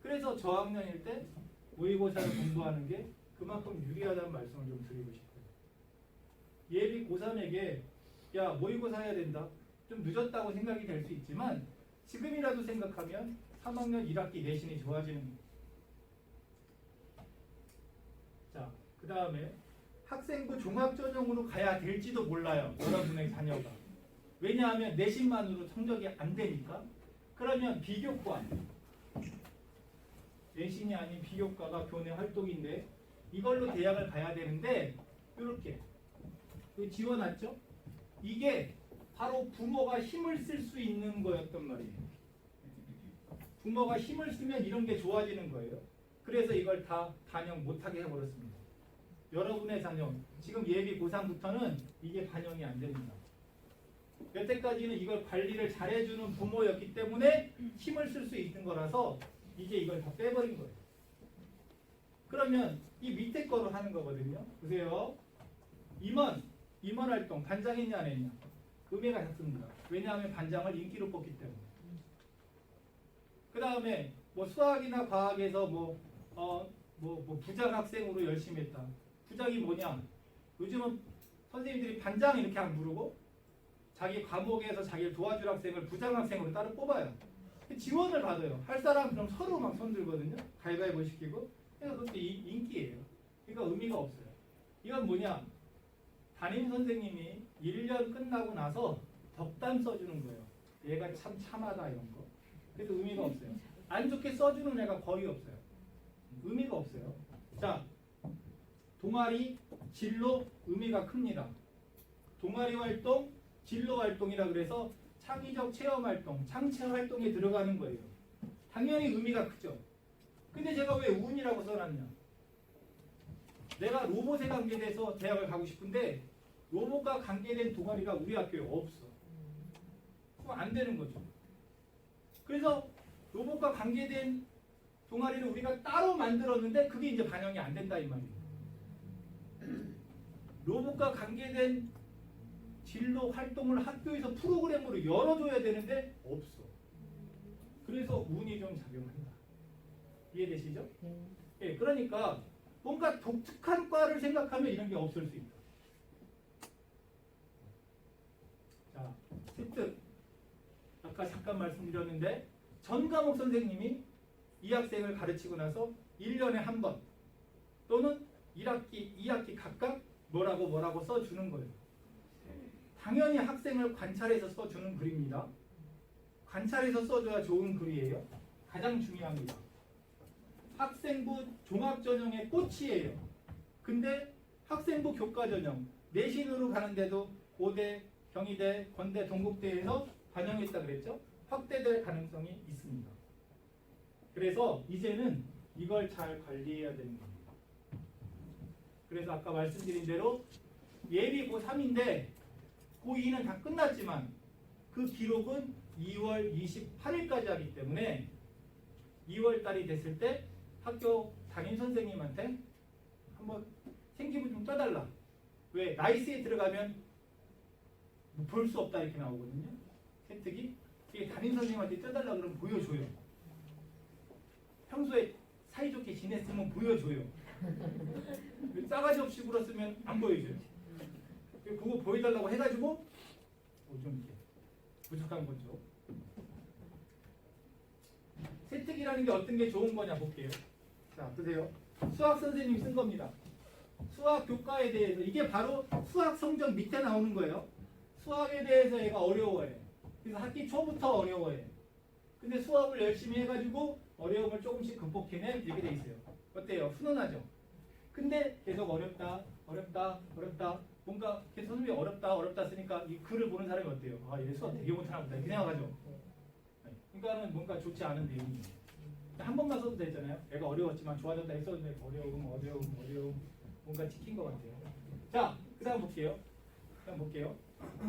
그래서 저학년일 때 모의고사를 공부하는 게 그만큼 유리하다는 말씀을 좀 드리고 싶어요. 예비 고3에게 야 모의고사 해야 된다. 좀 늦었다고 생각이 될 수 있지만 지금이라도 생각하면 3학년 1학기 내신이 좋아지는 거예요. 자, 그 다음에 학생부 종합전형으로 가야 될지도 몰라요. 여러분의 자녀가. 왜냐하면 내신만으로 성적이 안 되니까. 그러면 비교과, 내신이 아닌 비교과가 교내 활동인데 이걸로 대학을 가야 되는데 이렇게 지원했죠? 이게 바로 부모가 힘을 쓸 수 있는 거였단 말이에요. 부모가 힘을 쓰면 이런 게 좋아지는 거예요. 그래서 이걸 다 반영 못하게 해버렸습니다. 여러분의 자녀, 지금 예비 고3부터는 이게 반영이 안 됩니다. 여태까지는 이걸 관리를 잘해주는 부모였기 때문에 힘을 쓸 수 있는 거라서 이제 이걸 다 빼버린 거예요. 그러면 이 밑에 거로 하는 거거든요. 보세요. 임원 활동 반장했냐 안 했냐? 의미가 작습니다. 왜냐하면 반장을 인기로 뽑기 때문에. 그 다음에 뭐 수학이나 과학에서 뭐 부장 학생으로 열심히 했다. 부장이 뭐냐? 요즘은 선생님들이 반장 이렇게 안 부르고 자기 과목에서 자기를 도와줄 학생을 부장 학생으로 따로 뽑아요. 지원을 받아요. 할 사람 그럼 서로 막 손들거든요. 가위바위보 시키고. 그래서 그것도 인기예요. 그러니까 의미가 없어요. 이건 뭐냐? 담임 선생님이 1년 끝나고 나서 덕담 써주는 거예요. 얘가 참 참하다 이런 거. 그래서 의미가 없어요. 안 좋게 써주는 애가 거의 없어요. 의미가 없어요. 자, 동아리, 진로 의미가 큽니다. 동아리 활동, 진로 활동이라 그래서 창의적 체험 활동, 창체 활동에 들어가는 거예요. 당연히 의미가 크죠. 근데 제가 왜 운이라고 써놨냐? 내가 로봇에 관계돼서 대학을 가고 싶은데 로봇과 관계된 동아리가 우리 학교에 없어. 그럼 안 되는 거죠. 그래서 로봇과 관계된 동아리를 우리가 따로 만들었는데 그게 이제 반영이 안 된다 이 말이에요. 로봇과 관계된 진로 활동을 학교에서 프로그램으로 열어줘야 되는데 없어. 그래서 운이 좀 작용한다. 이해되시죠? 예, 그러니까 뭔가 독특한 과를 생각하면 이런 게 없을 수 있다. 자, 습득. 아까 잠깐 말씀드렸는데 전 과목 선생님이 이 학생을 가르치고 나서 1년에 한 번 또는 1학기, 2학기 각각 뭐라고 써주는 거예요. 당연히 학생을 관찰해서 써주는 글입니다. 관찰해서 써줘야 좋은 글이에요. 가장 중요합니다. 학생부 종합전형의 꽃이에요. 근데 학생부 교과전형 내신으로 가는데도 고대, 경희대, 건대, 동국대에서 반영했다 그랬죠? 확대될 가능성이 있습니다. 그래서 이제는 이걸 잘 관리해야 되는 겁니다. 그래서 아까 말씀드린 대로 예비 고3인데 고2는 다 끝났지만 그 기록은 2월 28일까지 하기 때문에 2월 달이 됐을 때 학교 담임 선생님한테 한번 생기부 좀 떠달라. 왜? 나이스에 들어가면 뭐 볼 수 없다 이렇게 나오거든요. 혜택이. 이게 담임 선생님한테 떠달라 그러면 보여줘요. 평소에 사이좋게 지냈으면 보여줘요. 싸가지 없이 굴었으면 안 보여줘요. 그거 보여달라고 해가지고 좀 이렇게 부족한 거죠. 세특이라는 게 어떤 게 좋은 거냐 볼게요. 자, 보세요. 수학 선생님이 쓴 겁니다. 수학 교과에 대해서 이게 바로 수학 성적 밑에 나오는 거예요. 수학에 대해서 얘가 어려워해. 그래서 학기 초부터 어려워해. 근데 수업을 열심히 해가지고 어려움을 조금씩 극복해내 이렇게 돼 있어요. 어때요? 훈훈하죠? 근데 계속 어렵다 뭔가 계속 선생님이 어렵다 쓰니까 이 글을 보는 사람이 어때요? 아, 얘 수업 되게 못하나 보다 이렇게 생각하죠? 그러니까는 뭔가 좋지 않은 내용이에요. 한 번만 써도 되잖아요. 애가 어려웠지만 좋아졌다 했었는데 어려움 뭔가 찍힌 것 같아요. 자, 그 다음 볼게요.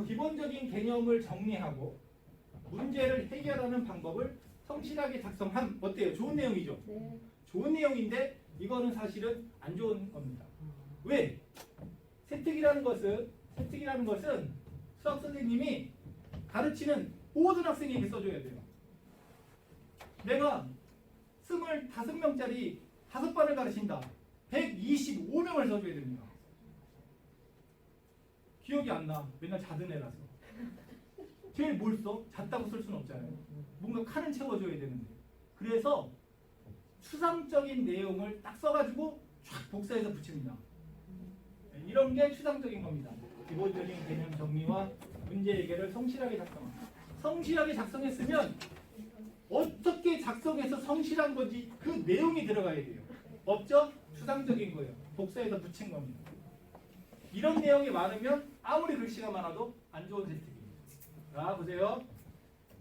기본적인 개념을 정리하고 문제를 해결하는 방법을 성실하게 작성함. 어때요? 좋은 내용이죠? 네. 좋은 내용인데 이거는 사실은 안 좋은 겁니다. 왜? 세특이라는 것은 수학 선생님이 가르치는 모든 학생에게 써줘야 돼요. 내가 25명짜리 5반을 가르친다. 125명을 써줘야 됩니다. 기억이 안 나. 맨날 자던 애라서. 제일 뭘 써? 잤다고 쓸 수는 없잖아요. 뭔가 칸은 채워줘야 되는데. 그래서 추상적인 내용을 딱 써가지고 쫙 복사해서 붙입니다. 이런 게 추상적인 겁니다. 기본적인 개념 정리와 문제 해결을 성실하게 작성합니다. 성실하게 작성했으면 어떻게 작성해서 성실한 건지 그 내용이 들어가야 돼요. 없죠? 추상적인 거예요. 복사해서 붙인 겁니다. 이런 내용이 많으면 아무리 글씨가 많아도 안 좋은 세특입니다. 자, 보세요.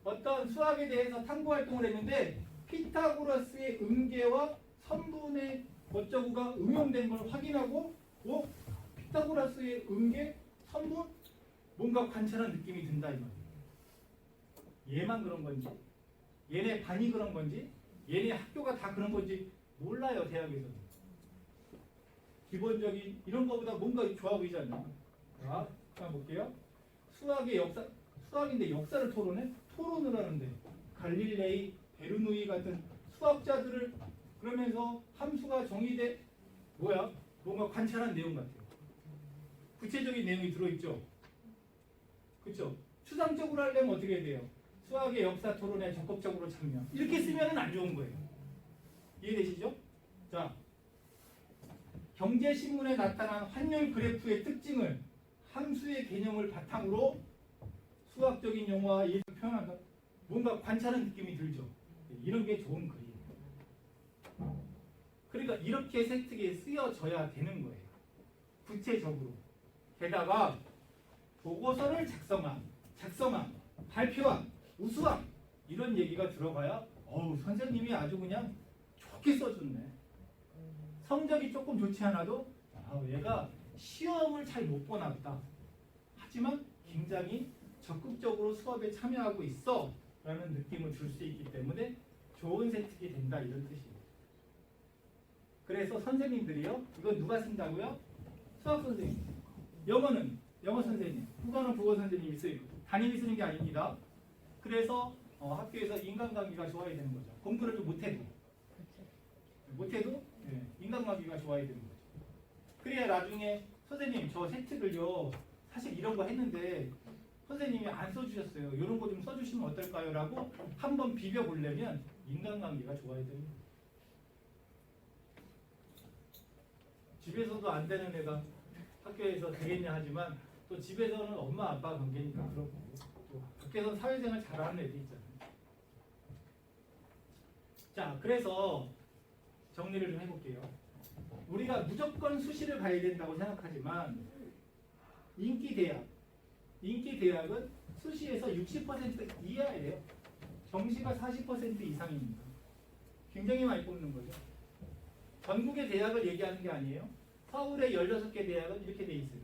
어떤 수학에 대해서 탐구 활동을 했는데 피타고라스의 음계와 선분의 어쩌구가 응용된 걸 확인하고 피타고라스의 음계, 선분 뭔가 관찰한 느낌이 든다 이 말이에요. 얘만 그런 건지 얘네 반이 그런 건지 얘네 학교가 다 그런 건지 몰라요. 대학에서는. 기본적인 이런 거보다 뭔가 좋아 보이지 않나요? 자, 한번 볼게요. 수학의 역사, 수학인데 역사를 토론해? 토론을 하는데 갈릴레이, 베르누이 같은 수학자들을 그러면서 함수가 정의돼 뭐야? 뭔가 관찰한 내용 같아요. 구체적인 내용이 들어있죠. 그렇죠? 추상적으로 하려면 어떻게 해야 돼요? 수학의 역사 토론에 적극적으로 참여. 이렇게 쓰면은 안 좋은 거예요. 이해되시죠? 자, 경제신문에 나타난 환율 그래프의 특징을 함수의 개념을 바탕으로 수학적인 용어와 예를 표현한다. 뭔가 관찰하는 느낌이 들죠. 이런 게 좋은 글이에요. 그러니까 이렇게 세특에 쓰여져야 되는 거예요. 구체적으로. 게다가 보고서를 작성함, 발표함, 우수함 이런 얘기가 들어가야 선생님이 아주 그냥 좋게 써줬네. 성적이 조금 좋지 않아도 얘가 시험을 잘 못 보나 보다. 하지만 굉장히 적극적으로 수업에 참여하고 있어 라는 느낌을 줄 수 있기 때문에 좋은 세특이 된다 이런 뜻이에요. 그래서 선생님들이요. 이건 누가 쓴다고요? 수학 선생님. 영어는 영어 선생님. 국어는 국어 선생님이 쓰이고 담임이 쓰는 게 아닙니다. 그래서 학교에서 인간관계가 좋아야 되는 거죠. 공부를 좀 못해도 인간관계가 좋아야 되는 거죠. 그래야 나중에 선생님 저 세특을요 사실 이런 거 했는데 선생님이 안 써주셨어요. 이런 거 좀 써주시면 어떨까요? 라고 한번 비벼보려면 인간관계가 좋아야 됩니다. 집에서도 안 되는 애가 학교에서 되겠냐 하지만 또 집에서는 엄마 아빠 관계니까 그렇고 또 밖에서 사회생활 잘하는 애들 있잖아요. 자, 그래서 정리를 좀 해볼게요. 우리가 무조건 수시를 가야 된다고 생각하지만 인기대학은 수시에서 60% 이하예요. 정시가 40% 이상입니다. 굉장히 많이 뽑는 거죠. 전국의 대학을 얘기하는 게 아니에요. 서울의 16개 대학은 이렇게 돼 있어요.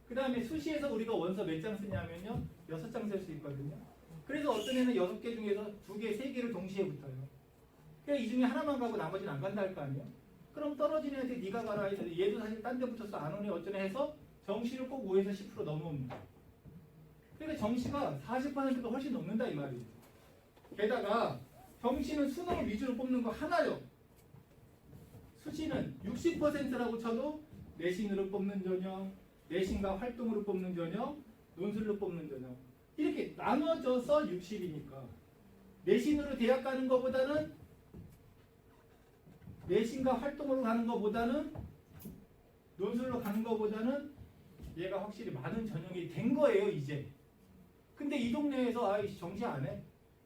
그 다음에 수시에서 우리가 원서 몇 장 쓰냐면요. 6장 쓸 수 있거든요. 그래서 어떤 애는 6개 중에서 2개, 3개를 동시에 붙어요. 그러니까 이 중에 하나만 가고 나머지는 안 간다 할 거 아니에요. 그럼 떨어지는 애한테 네가 가라 해서 얘도 사실 딴 데 붙어서 안 오네 어쩌네 해서 정시를 꼭 5에서 10% 넘어옵니다. 그러니까 정시가 40%가 훨씬 넘는다 이 말이에요. 게다가 정시는 수능을 위주로 뽑는 거 하나요. 수시는 60%라고 쳐도 내신으로 뽑는 전형, 내신과 활동으로 뽑는 전형, 논술로 뽑는 전형 이렇게 나눠져서 60이니까 내신으로 대학 가는 것보다는 내신과 활동으로 가는 것보다는 논술로 가는 것보다는 얘가 확실히 많은 전형이 된 거예요 이제. 근데 이 동네에서 아이씨 정시 안 해?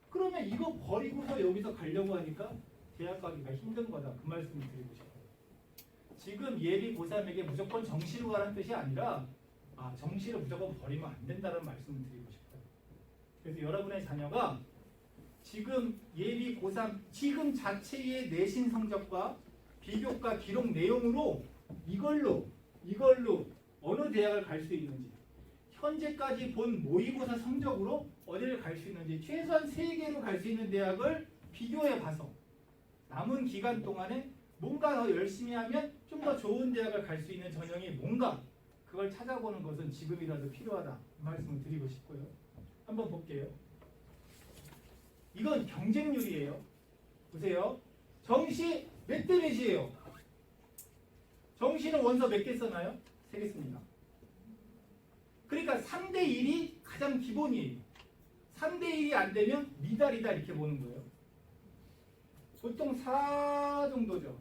그러면 이거 버리고서 여기서 가려고 하니까 대학 가기가 힘든 거다. 그 말씀을 드리고 싶어요. 지금 예비 고3에게 무조건 정시로 가라는 뜻이 아니라 정시를 무조건 버리면 안 된다는 말씀을 드리고 싶어요. 그래서 여러분의 자녀가 지금 예비 고3 지금 자체의 내신 성적과 비교과 기록 내용으로 이걸로 어느 대학을 갈 수 있는지 현재까지 본 모의고사 성적으로 어디를 갈 수 있는지 최소한 3개로 갈 수 있는 대학을 비교해 봐서 남은 기간 동안에 뭔가 더 열심히 하면 좀 더 좋은 대학을 갈 수 있는 전형이 뭔가 그걸 찾아보는 것은 지금이라도 필요하다 말씀을 드리고 싶고요. 한번 볼게요. 이건 경쟁률이에요. 보세요. 정시 몇 대 몇이에요? 정시는 원서 몇 개 쓰나요? 3개 씁니다. 그러니까 3대 1이 가장 기본이에요. 3대 1이 안 되면 미달이다 이렇게 보는 거예요. 보통 4 정도죠.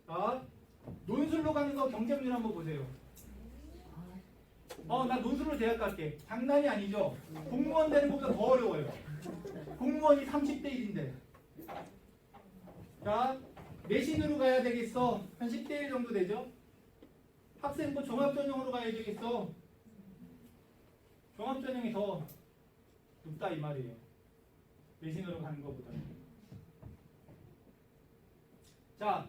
자, 논술로 가는 거 경쟁률 한번 보세요. 나 논술로 대학 갈게. 장난이 아니죠. 공무원 되는 것보다 더 어려워요. 공무원이 30대 1인데. 자, 내신으로 가야 되겠어. 한 10대 1 정도 되죠. 학생부 종합전형으로 가야 되겠어. 종합전형이 더 높다 이 말이에요. 내신으로 가는 것보다. 자,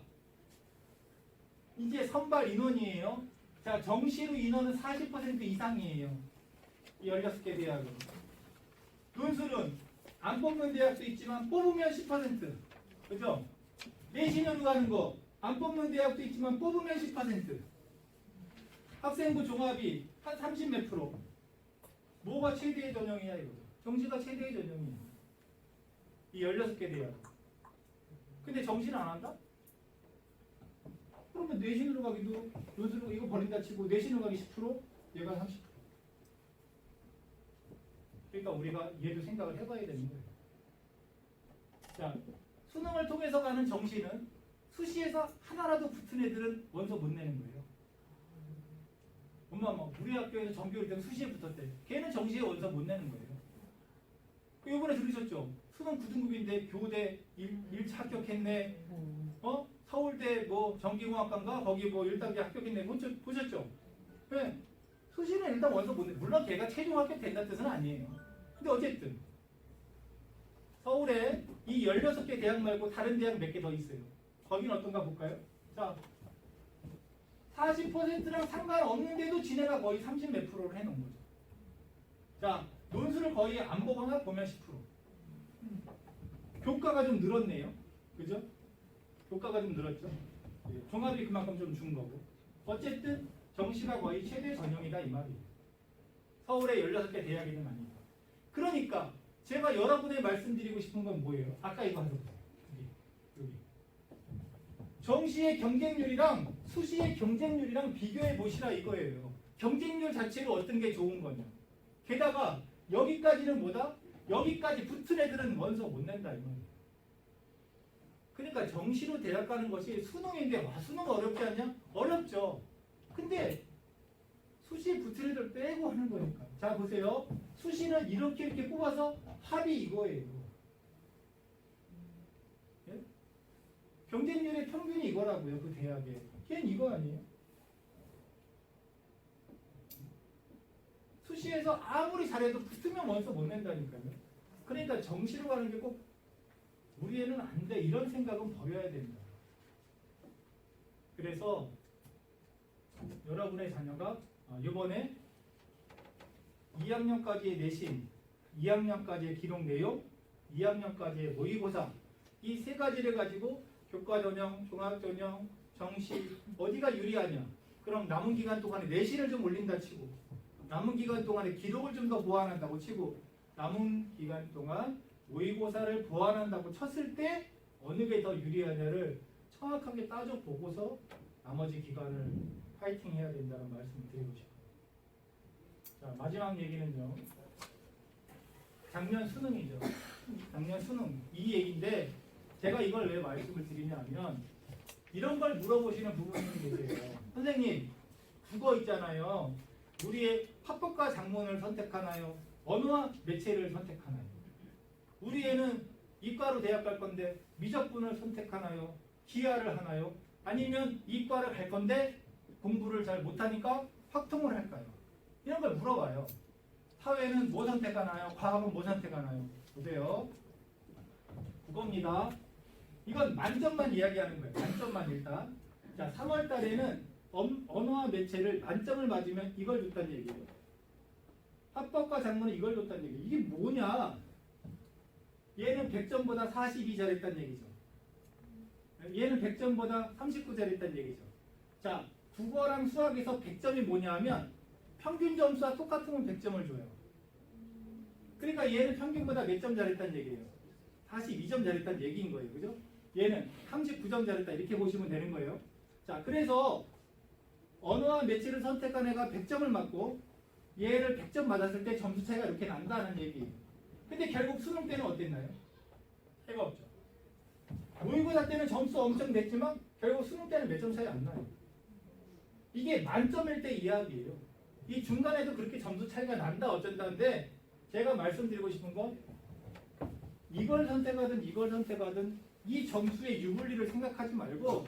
이제 선발 인원이에요. 자, 정시로 인원은 40% 이상이에요. 이 16개 대학은. 논술은 안 뽑는 대학도 있지만 뽑으면 10%. 그죠? 내신으로 가는 거 안 뽑는 대학도 있지만 뽑으면 10%. 학생부 종합이 한 30 몇 프로. 뭐가 최대의 전형이야 이거죠. 정시가 최대의 전형이에요. 이 16개 대학. 근데 정시는 안 한다? 그러면 내신으로 가기도 논술로 이거 버린다 치고 내신으로 가기 10%, 얘가 30%. 그러니까 우리가 얘도 생각을 해봐야 되는 거예요. 자, 수능을 통해서 가는 정시는 수시에서 하나라도 붙은 애들은 원서 못 내는 거예요. 엄마 우리 학교에서 전교일 때는 수시에 붙었대. 걔는 정시에 원서 못 내는 거예요. 이번에 들으셨죠? 수능 9등급인데 교대 1차 합격했네. 서울대 뭐 전기공학과인가 거기 뭐 1단계 합격했네. 보셨죠? 네. 수시는 일단 원서 못 내. 물론 걔가 최종 합격된다는 뜻은 아니에요. 근데 어쨌든 서울에 이 16개 대학 말고 다른 대학 몇 개 더 있어요. 거기는 어떤가 볼까요? 자, 40%랑 상관없는데도 지네가 거의 30 몇 프로를 해놓은 거죠. 자, 논술을 거의 안 보거나 보면 10%. 교과가 좀 늘었네요. 그죠? 교과가 좀 늘었죠. 종합이 그만큼 좀 준 거고. 어쨌든 정시가 거의 최대 전형이다 이 말이에요. 서울의 16개 대학이든 아니고. 그러니까 제가 여러분에 말씀드리고 싶은 건 뭐예요? 아까 이거 하셨어요. 여기. 정시의 경쟁률이랑 수시의 경쟁률이랑 비교해 보시라 이거예요. 경쟁률 자체로 어떤 게 좋은 거냐. 게다가 여기까지는 뭐다? 여기까지 붙은 애들은 원서 못 낸다 이 말이에요. 그러니까 정시로 대학 가는 것이 수능인데 와 수능 어렵지 않냐? 어렵죠. 근데 수시에 붙은 애들 빼고 하는 거니까. 자 보세요. 수시는 이렇게 뽑아서 합이 이거예요. 예? 경쟁률의 평균이 이거라고요. 그 대학에. 걔는 이거 아니에요? 수시에서 아무리 잘해도 붙으면 원서 못 낸다니까요. 그러니까 정시로 가는 게 꼭 우리 애는 안 돼. 이런 생각은 버려야 된다. 그래서 여러분의 자녀가 이번에 2학년까지의 내신, 2학년까지의 기록 내용, 2학년까지의 모의고사 이 세 가지를 가지고 교과전형, 종합전형, 정시 어디가 유리하냐? 그럼 남은 기간 동안에 내신을 좀 올린다 치고 남은 기간 동안에 기록을 좀 더 보완한다고 치고 남은 기간 동안 모의고사를 보완한다고 쳤을 때 어느 게 더 유리하냐를 정확하게 따져보고서 나머지 기간을 파이팅 해야 된다는 말씀을 드리고 싶어요. 자, 마지막 얘기는요. 작년 수능이죠. 작년 수능 이 얘기인데 제가 이걸 왜 말씀을 드리냐면 이런 걸 물어보시는 부모님이 계세요. 선생님 국어 있잖아요. 우리의 합법과 작문을 선택하나요? 언어와 매체를 선택하나요? 우리 애는 이과로 대학 갈 건데 미적분을 선택하나요? 기하를 하나요? 아니면 이과를 갈 건데 공부를 잘 못하니까 확통을 할까요? 이런 걸 물어봐요. 사회는 뭐 선택하나요? 과학은 뭐 선택하나요? 보세요. 국어입니다. 이건 만점만 이야기하는 거예요. 만점만 일단. 자, 3월 달에는 언어와 매체를 만점을 맞으면 이걸 줬다는 얘기예요. 합법과 작문은 이걸 줬다는 얘기예요. 이게 뭐냐? 얘는 100점보다 42 잘했다는 얘기죠. 얘는 100점보다 39 잘했다는 얘기죠. 자, 국어랑 수학에서 100점이 뭐냐 하면 평균 점수와 똑같으면 100점을 줘요. 그러니까 얘는 평균보다 몇 점 잘했다는 얘기예요. 42점 잘했다는 얘기인 거예요. 그죠? 얘는 39점 잘했다 이렇게 보시면 되는 거예요. 자, 그래서 언어와 매체를 선택한 애가 100점을 맞고 얘를 100점 맞았을 때 점수 차이가 이렇게 난다는 얘기예요. 근데 결국 수능 때는 어땠나요? 차이가 없죠. 모의고사 때는 점수 엄청 냈지만 결국 수능 때는 몇 점 차이 안 나요. 이게 만점일 때 이야기예요. 이 중간에도 그렇게 점수 차이가 난다 어쩐다는데 제가 말씀드리고 싶은 건 이걸 선택하든 이걸 선택하든 이 점수의 유불리를 생각하지 말고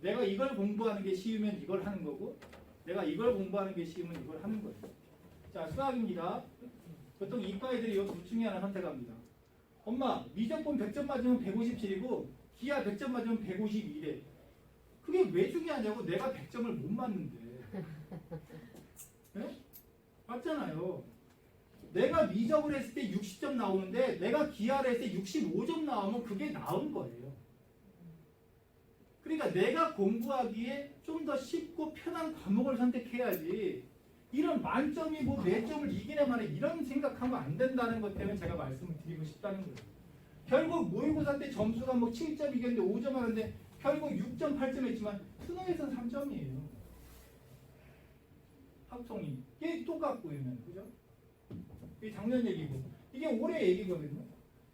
내가 이걸 공부하는 게 쉬우면 이걸 하는 거고 내가 이걸 공부하는 게 쉬우면 이걸 하는 거예요. 자, 수학입니다. 보통 이과 애들이 이 둘 중에 하나 선택합니다. 엄마, 미적분 100점 맞으면 157이고 기하 100점 맞으면 152래. 그게 왜 중요하냐고. 내가 100점을 못 맞는데. 네? 맞잖아요. 내가 미적을 했을 때 60점 나오는데 내가 기하를 했을 때 65점 나오면 그게 나은 거예요. 그러니까 내가 공부하기에 좀 더 쉽고 편한 과목을 선택해야지 이런 만점이 뭐 몇 점을 이기네 만에 이런 생각하면 안 된다는 것 때문에 제가 말씀을 드리고 싶다는 거예요. 결국 모의고사 때 점수가 뭐 7점 이겼는데 5점 하는데 결국 6점, 8점 했지만 수능에서는 3점이에요. 합성이. 이게 똑같고요. 그죠? 이게 작년 얘기고 이게 올해 얘기거든요.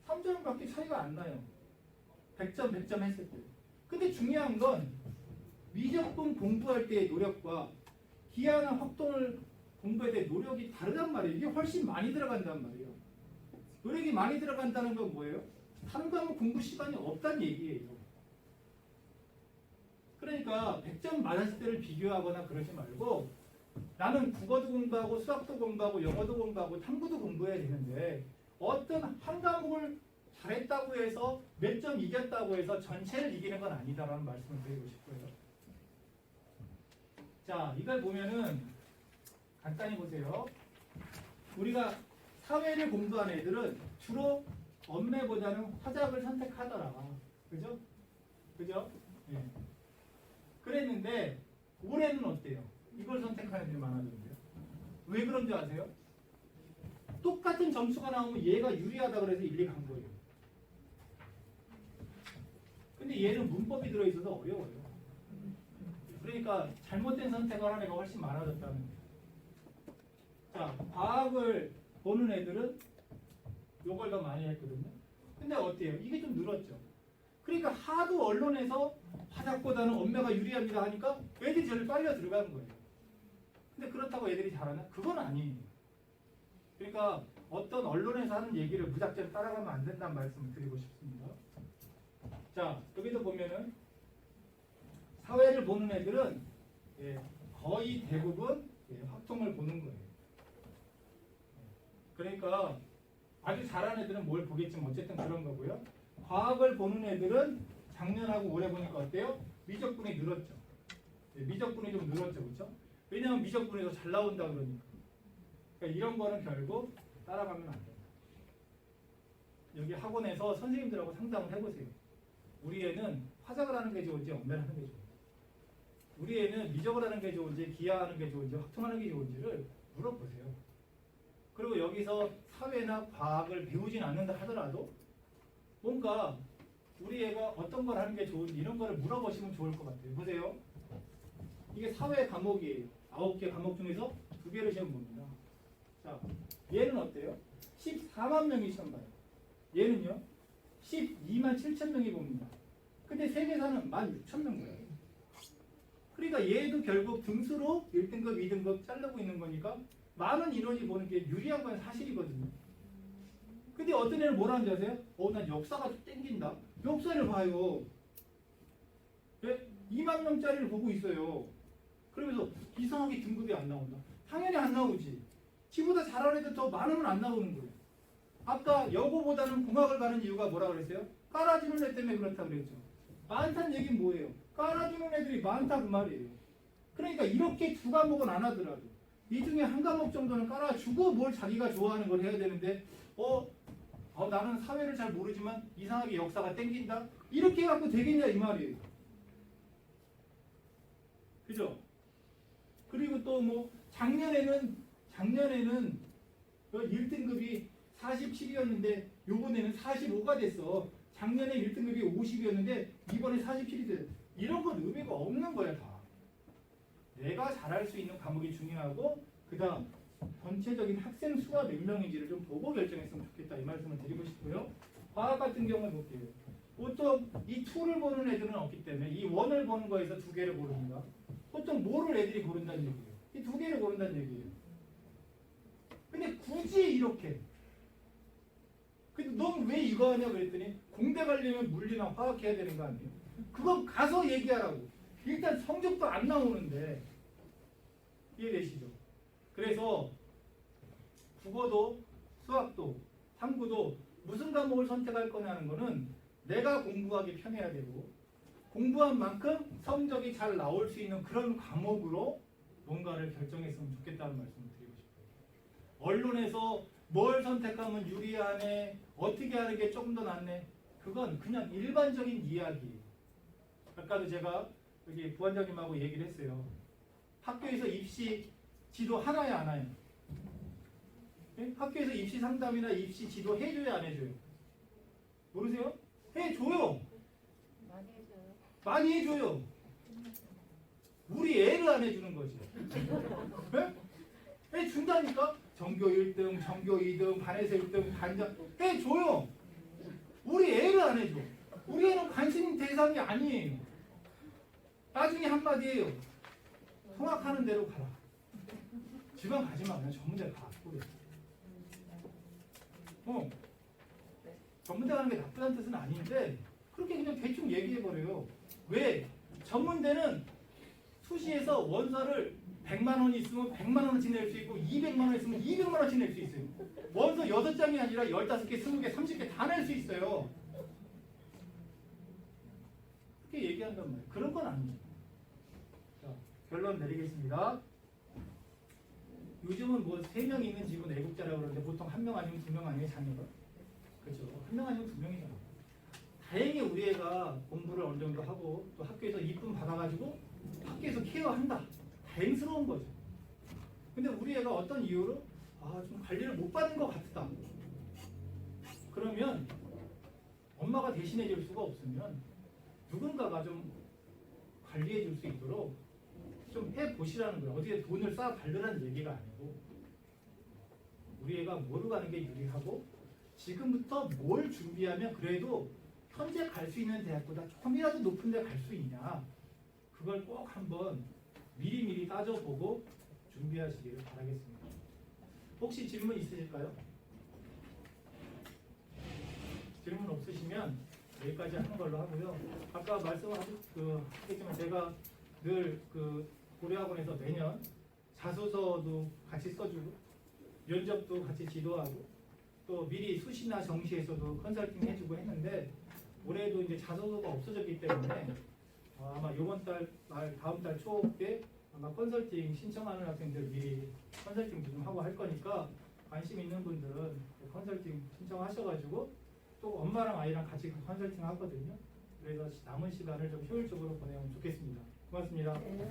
3점밖에 차이가 안 나요. 100점, 100점 했을 때. 근데 중요한 건 미적분 공부할 때의 노력과 기하나 확동을 공부할 때 노력이 다르단 말이에요. 이게 훨씬 많이 들어간단 말이에요. 노력이 많이 들어간다는 건 뭐예요? 한 과목 공부 시간이 없다는 얘기예요. 그러니까 100점 맞았을 때를 비교하거나 그러지 말고 나는 국어도 공부하고 수학도 공부하고 영어도 공부하고 탐구도 공부해야 되는데 어떤 한 과목을 잘했다고 해서 몇 점 이겼다고 해서 전체를 이기는 건 아니다라는 말씀을 드리고 싶고요. 자, 이걸 보면은 간단히 보세요. 우리가 사회를 공부한 애들은 주로 언매보다는 화작을 선택하더라. 그죠? 그죠? 예. 그랬는데 올해는 어때요? 이걸 선택하는 애들이 많아졌는데요. 왜 그런 줄 아세요? 똑같은 점수가 나오면 얘가 유리하다 그래서 일리 간 거예요. 근데 얘는 문법이 들어있어서 어려워요. 그러니까 잘못된 선택을 하는 애가 훨씬 많아졌다는 거예요. 자, 과학을 보는 애들은 요걸 더 많이 했거든요. 근데 어때요? 이게 좀 늘었죠. 그러니까 하도 언론에서 화작보다는 언매가 유리합니다 하니까 애들이 저를 빨려 들어가는 거예요. 근데 그렇다고 애들이 잘하나? 그건 아니에요. 그러니까 어떤 언론에서 하는 얘기를 무작정 따라가면 안 된다는 말씀을 드리고 싶습니다. 자, 여기도 보면은 사회를 보는 애들은 거의 대부분 확통을 보는 거예요. 그러니까 아주 잘하는 애들은 뭘 보겠지만 어쨌든 그런 거고요. 과학을 보는 애들은 작년하고 올해 보니까 어때요? 미적분이 늘었죠. 미적분이 좀 늘었죠. 그렇죠? 왜냐하면 미적분이 더 잘 나온다 그러니까. 그러니까 이런 거는 결국 따라가면 안 돼요. 여기 학원에서 선생님들하고 상담을 해보세요. 우리 애는 화작을 하는 게 좋은지 언매를 하는 게 좋은지, 우리 애는 미적을 하는 게 좋은지 기하하는 게 좋은지 확통하는 게 좋은지를 물어보세요. 그리고 여기서 사회나 과학을 배우진 않는다 하더라도 뭔가 우리 애가 어떤 걸 하는 게 좋은지 이런 거를 물어보시면 좋을 것 같아요. 보세요. 이게 사회 과목이에요. 9개 과목 중에서 2개를 시험 봅니다. 자, 얘는 어때요? 14만 명이 시험 봐요. 얘는요? 12만 7천 명이 봅니다. 근데 세계사는 16,000명 봐요. 그러니까 얘도 결국 등수로 1등급, 2등급 자르고 있는 거니까 많은 인원이 보는 게 유리한 건 사실이거든요. 근데 어떤 애는 뭐라는 줄 아세요? 난 역사가 땡긴다. 역사를 봐요. 왜? 2만 명짜리를 보고 있어요. 그러면서 이상하게 등급이 안 나온다. 당연히 안 나오지. 지보다 잘하는 애들 더 많으면 안 나오는 거예요. 아까 여고보다는 공학을 가는 이유가 뭐라 그랬어요? 깔아주는 애 때문에 그렇다 그랬죠. 많다는 얘기는 뭐예요? 깔아주는 애들이 많다 그 말이에요. 그러니까 이렇게 두 과목은 안 하더라도 이 중에 한 과목 정도는 깔아주고 뭘 자기가 좋아하는 걸 해야 되는데 나는 사회를 잘 모르지만 이상하게 역사가 땡긴다? 이렇게 해갖고 되겠냐 이 말이에요. 그죠? 그리고 또 뭐 작년에는 1등급이 47이었는데 요번에는 45가 됐어. 작년에 1등급이 50이었는데 이번에 47이 됐어. 이런 건 의미가 없는 거야 다. 내가 잘할 수 있는 과목이 중요하고 그 다음 전체적인 학생 수가 몇 명인지를 좀 보고 결정했으면 좋겠다 이 말씀을 드리고 싶고요. 화학 같은 경우에 볼게요. 보통 이 2를 보는 애들은 없기 때문에 이 1을 보는 거에서 2개를 고릅니다. 보통 뭐를 애들이 고른다는 얘기예요. 이 2개를 고른다는 얘기예요. 근데 굳이 이렇게 근데 넌 왜 이거 하냐 그랬더니 공대 가려면 물리나 화학 해야 되는 거 아니에요? 그건 가서 얘기하라고. 일단 성적도 안 나오는데 이해되시죠? 그래서 국어도 수학도 탐구도 무슨 과목을 선택할 거냐는 거는 내가 공부하기 편해야 되고 공부한 만큼 성적이 잘 나올 수 있는 그런 과목으로 뭔가를 결정했으면 좋겠다는 말씀을 드리고 싶어요. 언론에서 뭘 선택하면 유리하네, 어떻게 하는 게 조금 더 낫네, 그건 그냥 일반적인 이야기예요. 아까도 제가 여기 부원장님하고 얘기를 했어요. 학교에서 입시 지도 하나야 안 해요? 네? 학교에서 입시 상담이나 입시 지도 해줘야 안 해줘요? 모르세요? 해줘요. 많이 해줘요. 많이 해줘요. 우리 애를 안 해주는 거지. 네? 해준다니까? 전교 1등, 전교 2등, 반에서 1등, 반장 해줘요. 우리 애를 안 해줘. 우리 애는 관심 대상이 아니에요. 나중에 한마디예요. 통학하는 대로 가라. 지방 가지 마. 그냥 전문대 가. 그래. 전문대 가는 게 나쁘다는 뜻은 아닌데 그렇게 그냥 대충 얘기해버려요. 왜? 전문대는 수시에서 원서를 100만 원 있으면 100만 원어치 낼 수 있고 200만 원 있으면 200만 원어치 낼 수 있어요. 원서 6장이 아니라 15개, 20개, 30개 다 낼 수 있어요. 그렇게 얘기한단 말이에요. 그런 건 아니에요. 자, 결론 내리겠습니다. 요즘은 뭐 3명 있는 집은 애국자라고 그러는데 보통 1명 아니면 2명 아니에요, 자녀가? 그렇죠. 1명 아니면 2명이잖아. 다행히 우리 애가 공부를 어느 정도 하고 또 학교에서 이쁨 받아가지고 학교에서 케어한다. 다행스러운 거죠. 근데 우리 애가 어떤 이유로 좀 관리를 못 받은 것 같다. 그러면 엄마가 대신해 줄 수가 없으면 누군가가 좀 관리해 줄 수 있도록 좀 해보시라는 거예요. 어디에 돈을 쌓아 달라는 얘기가 아니고 우리 애가 뭐로 가는 게 유리하고 지금부터 뭘 준비하면 그래도 현재 갈 수 있는 대학보다 조금이라도 높은 데 갈 수 있냐, 그걸 꼭 한번 미리미리 따져보고 준비하시기를 바라겠습니다. 혹시 질문 있으실까요? 질문 없으시면 여기까지 하는 걸로 하고요. 아까 말씀하셨지만 제가 늘 고려학원에서 매년 자소서도 같이 써주고 면접도 같이 지도하고 또 미리 수시나 정시에서도 컨설팅 해주고 했는데 올해도 이제 자소서가 없어졌기 때문에 아마 이번 달 다음 달 초에 아마 컨설팅 신청하는 학생들 미리 컨설팅도 좀 하고 할 거니까 관심 있는 분들은 컨설팅 신청하셔가지고 또 엄마랑 아이랑 같이 컨설팅 하거든요. 그래서 남은 시간을 좀 효율적으로 보내면 좋겠습니다. 고맙습니다. 네.